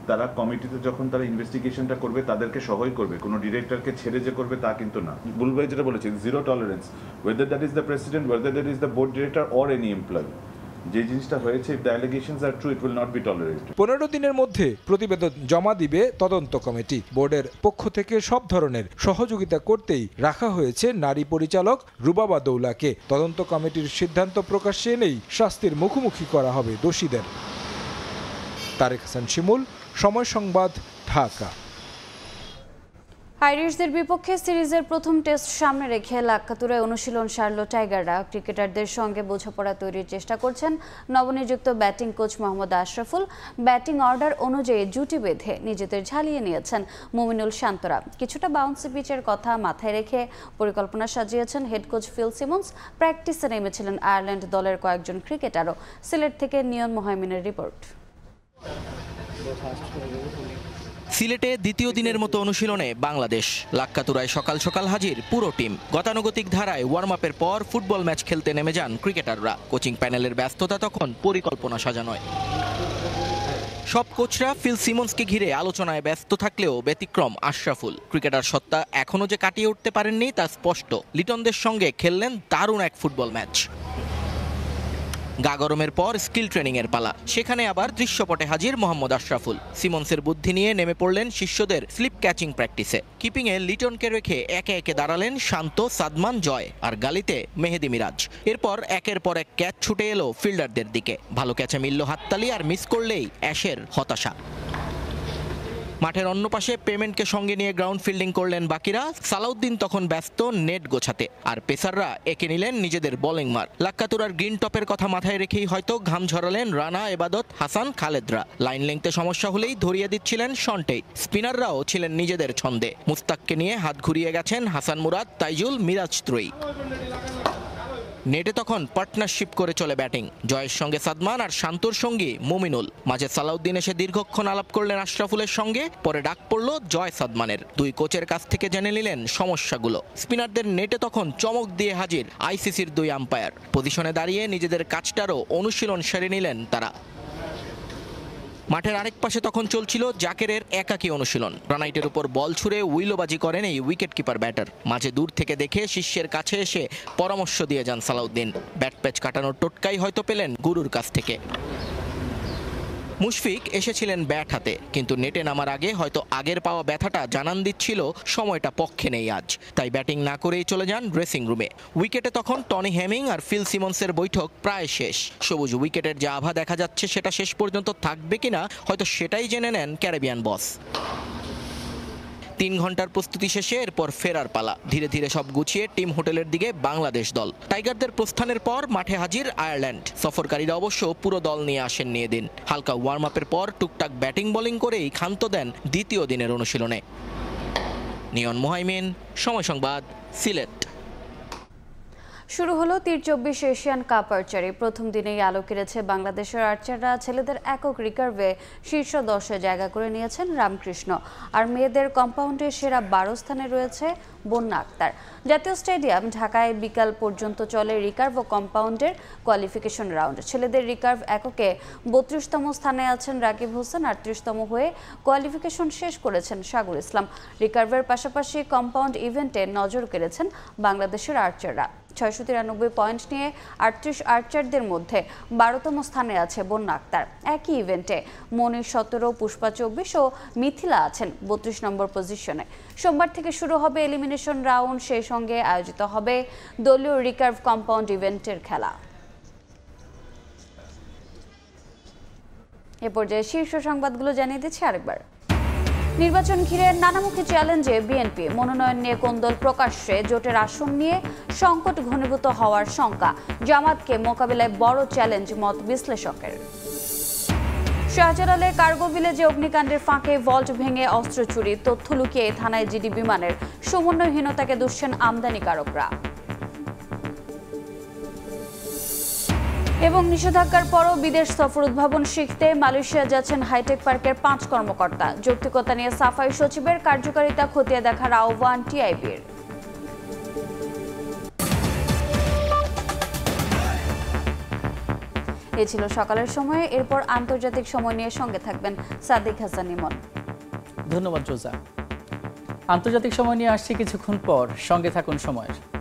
তারা কমিটিতে যখন তারা ইনভেস্টিগেশনটা করবে তাদেরকে সহায় করবে, কোনো ডিরেক্টরকে ছেড়ে যে করবে তা কিন্তু না। বুলবুল ভাই যেটা বলেছে, zero tolerance, whether that is the president, whether that is the board director or any employee. যে জিনিসটা হয়েছে, if the allegations are true, it will not be tolerated. 15 দিনের মধ্যে প্রতিবেদন জমা দিবে তদন্ত কমিটি। বোর্ডের পক্ষ থেকে সব ধরনের সহযোগিতা করতেই রাখা হয়েছে নারী পরিচালক রুবাবা দৌলাকে। তদন্ত কমিটির সিদ্ধান্ত প্রকাশ্যে এনেই শাস্তির মুখোমুখি করা হবে দোষীদের। তারেক হাসান শিমুল, সময় সংবাদ, ঢাকা। আইরিশদের বিপক্ষে সিরিজের প্রথম টেস্ট সামনে রেখে লাক্কাতুরায় অনুশীলন সারল টাইগাররা। ক্রিকেটারদের সঙ্গে বোঝাপড়া তৈরির চেষ্টা করছেন নবনিযুক্ত batting coach Mohammad Ashraful. Batting order অনুযায়ী জুটি বেঁধে নিজেদের ঝালিয়ে নিয়েছেন মুমিনুল শান্তরা। কিছুটা বাউন্সি পিচের কথা মাথায় রেখে পরিকল্পনা সাজিয়েছেন হেড কোচ ফিল সিমন্স। প্র্যাকটিসে নেমেছিলেন আয়ারল্যান্ড দলের কয়েকজন ক্রিকেটারও। সিলেট থেকে নিয়ন মোহাইমিনের রিপোর্ট। সিলেটে দ্বিতীয় দিনের মতো অনুশীলনে বাংলাদেশ। লাক্কাতুরায় সকাল সকাল হাজির পুরো টিম। গতানুগতিক ধারায় ওয়ার্ম আপের পর ফুটবল ম্যাচ খেলতে নেমে যান ক্রিকেটাররা। কোচিং প্যানেলের ব্যস্ততা তখন পরিকল্পনা সাজানোয়। সব কোচরা ফিল সিমন্সকে ঘিরে আলোচনায় ব্যস্ত থাকলেও ব্যতিক্রম আশরাফুল। ক্রিকেটার সত্তা এখনও যে কাটিয়ে উঠতে পারেননি তা স্পষ্ট। লিটনদের সঙ্গে খেললেন দারুণ এক ফুটবল ম্যাচ। গা গরমের পর স্কিল ট্রেনিং এর পালা। সেখানে আবার দৃশ্যপটে হাজির মোহাম্মদ আশরাফুল। সিমন্সের বুদ্ধি নিয়ে নেমে পড়লেন শিষ্যদের স্লিপ ক্যাচিং প্র্যাকটিসে। কিপিং এ লিটনকে রেখে একে একে দাঁড়ালেন শান্ত, সাদমান, জয় আর গালিতে মেহেদি মিরাজ। এরপর একের পর এক ক্যাচ ছুটে এলো ফিল্ডারদের দিকে। ভালো ক্যাচে মিলল হাততালি, আর মিস করলেই অ্যাশের হতাশা। মাঠের অন্য পাশে পেমেন্টকে সঙ্গে নিয়ে গ্রাউন্ড ফিল্ডিং করলেন বাকিরা। সালাউদ্দিন তখন ব্যস্ত নেট গোছাতে, আর পেসাররা এঁকে নিলেন নিজেদের বোলিং মার। লাক্কাতুরার গ্রিন টপের কথা মাথায় রেখেই হয়তো ঘাম ঝরালেন রানা, এবাদত, হাসান, খালেদরা। লাইন লেংথে সমস্যা হলেই ধরিয়ে দিচ্ছিলেন শন্টেই। স্পিনাররাও ছিলেন নিজেদের ছন্দে। মুস্তাককে নিয়ে হাত ঘুরিয়ে গেছেন হাসান মুরাদ, তাইজুল, মিরাজ ত্রয়ী। নেটে তখন পার্টনারশিপ করে চলে ব্যাটিং। জয়ের সঙ্গে সাদমান আর শান্তর সঙ্গী মুমিনুল। মাঝে সালাউদ্দিন এসে দীর্ঘক্ষণ আলাপ করলেন আশরাফুলের সঙ্গে। পরে ডাক পড়ল জয় সাদমানের। দুই কোচের কাছ থেকে জেনে নিলেন সমস্যাগুলো। স্পিনারদের নেটে তখন চমক দিয়ে হাজির আইসিসির দুই আম্পায়ার। পজিশনে দাঁড়িয়ে নিজেদের কাজটারও অনুশীলন সেরে নিলেন তারা। মাঠের আরেক পাশে তখন চলছিল জাকেরের একাকী অনুশীলন। গ্রানাইটের উপর বল ছুঁড়ে উইলোবাজি করেন এই উইকেট কিপার ব্যাটার। মাঝে দূর থেকে দেখে শিষ্যের কাছে এসে পরামর্শ দিয়ে যান সালাউদ্দিন। ব্যাট প্যাচ কাটানোর টোটকাই হয়তো পেলেন গুরুর কাছ থেকে। মুশফিক এসেছিলেন ব্যাট হাতে, কিন্তু নেটে নামার আগে হয়তো আগের পাওয়া ব্যথাটা জানান দিচ্ছিল সময়টা পক্ষে নেই আজ। তাই ব্যাটিং না করেই চলে যান ড্রেসিং রুমে। উইকেটে তখন টনি হেমিং আর ফিল সিমন্সের বৈঠক প্রায় শেষ। সবুজ উইকেটের যে আভা দেখা যাচ্ছে সেটা শেষ পর্যন্ত থাকবে কিনা হয়তো সেটাই জেনে নেন ক্যারিবিয়ান বস। 3 ঘন্টার প্রস্তুতি শেষে এরপর ফেরার পালা। ধীরে ধীরে সব গুছিয়ে টিম হোটেলের দিকে বাংলাদেশ দল। টাইগারদের প্রস্থানের পর মাঠে হাজির আয়ারল্যান্ড। সফরকারীরা অবশ্য পুরো দল নিয়ে আসেননি এদিন। হালকা ওয়ার্ম আপের পর টুকটাক ব্যাটিং বোলিং করেই ক্ষান্ত দেন দ্বিতীয় দিনের অনুশীলনে। নিয়ন মোহাইমিন, সময় সংবাদ, সিলেট। শুরু হলো তীর-24 এশিয়ান কাপ আর্চারি। প্রথম দিনেই আলো কেড়েছে বাংলাদেশের আর্চাররা। ছেলেদের একক রিকার্ভে শীর্ষ 10-এ জায়গা করে নিয়েছেন রামকৃষ্ণ। আর মেয়েদের কম্পাউন্ডে সেরা 12 স্থানে রয়েছে বন্যা আক্তার। জাতীয় স্টেডিয়াম ঢাকায় বিকাল পর্যন্ত চলে রিকার্ভ ও কম্পাউন্ডের কোয়ালিফিকেশন রাউন্ড। ছেলেদের রিকার্ভ এককে 32তম স্থানে আছেন রাকিব হোসেন। 38তম হয়ে কোয়ালিফিকেশন শেষ করেছেন সাগর ইসলাম। রিকার্ভের পাশাপাশি কম্পাউন্ড ইভেন্টে নজর কেড়েছেন বাংলাদেশের আর্চাররা। 693 পয়েন্ট নিয়ে 38 আর্চারদের মধ্যে 12তম স্থানে আছে বন্যা আক্তার। একই ইভেন্টে মনির 17, পুষ্পা 24 ও মিথিলা আছেন 32 নম্বর পজিশনে। সোমবার থেকে শুরু হবে এলিমিনেশন রাউন্ড, সেই সঙ্গে আয়োজিত হবে দলীয় রিকার্ভ কম্পাউন্ড ইভেন্টের খেলা। এ পর্যায়ে শীর্ষ সংবাদগুলো জানিয়ে দিচ্ছি আরেকবার। নির্বাচন ঘিরে নানামুখী চ্যালেঞ্জে বিএনপি, মনোনয়ন নিয়ে কোন্দল প্রকাশ্যে, জোটের আসন নিয়ে সংকট ঘনীভূত হওয়ার শঙ্কা, জামাতকে মোকাবিলায় বড় চ্যালেঞ্জ মত বিশ্লেষকের। শাহজালালে কার্গো ভিলেজে অগ্নিকাণ্ডের ফাঁকে ভল্ট ভেঙে অস্ত্র চুরি, তথ্য লুকিয়ে থানায় জিডি বিমানের সমন্বয়হীনতাকে দুষছেন আমদানিকারকরা। এবং নিষেধাজ্ঞার পরও বিদেশ সফর উদ্ভাবন শিখতে মালয়েশিয়া যাচ্ছেন হাইটেক পার্কের 5 কর্মকর্তা। যৌক্তিকতা নিয়ে সাফাই সচিবের কার্যকারিতা খতিয়ে দেখার আহ্বান টিআইবির। এ ছিল সকালের সময়ে, এরপর আন্তর্জাতিক সময় নিয়ে সঙ্গে থাকবেন সাদিক হাসান ইমন। ধন্যবাদ রোজা। আন্তর্জাতিক সময় নিয়ে আসছি কিছুক্ষণ পর, সঙ্গে থাকুন সময়ের।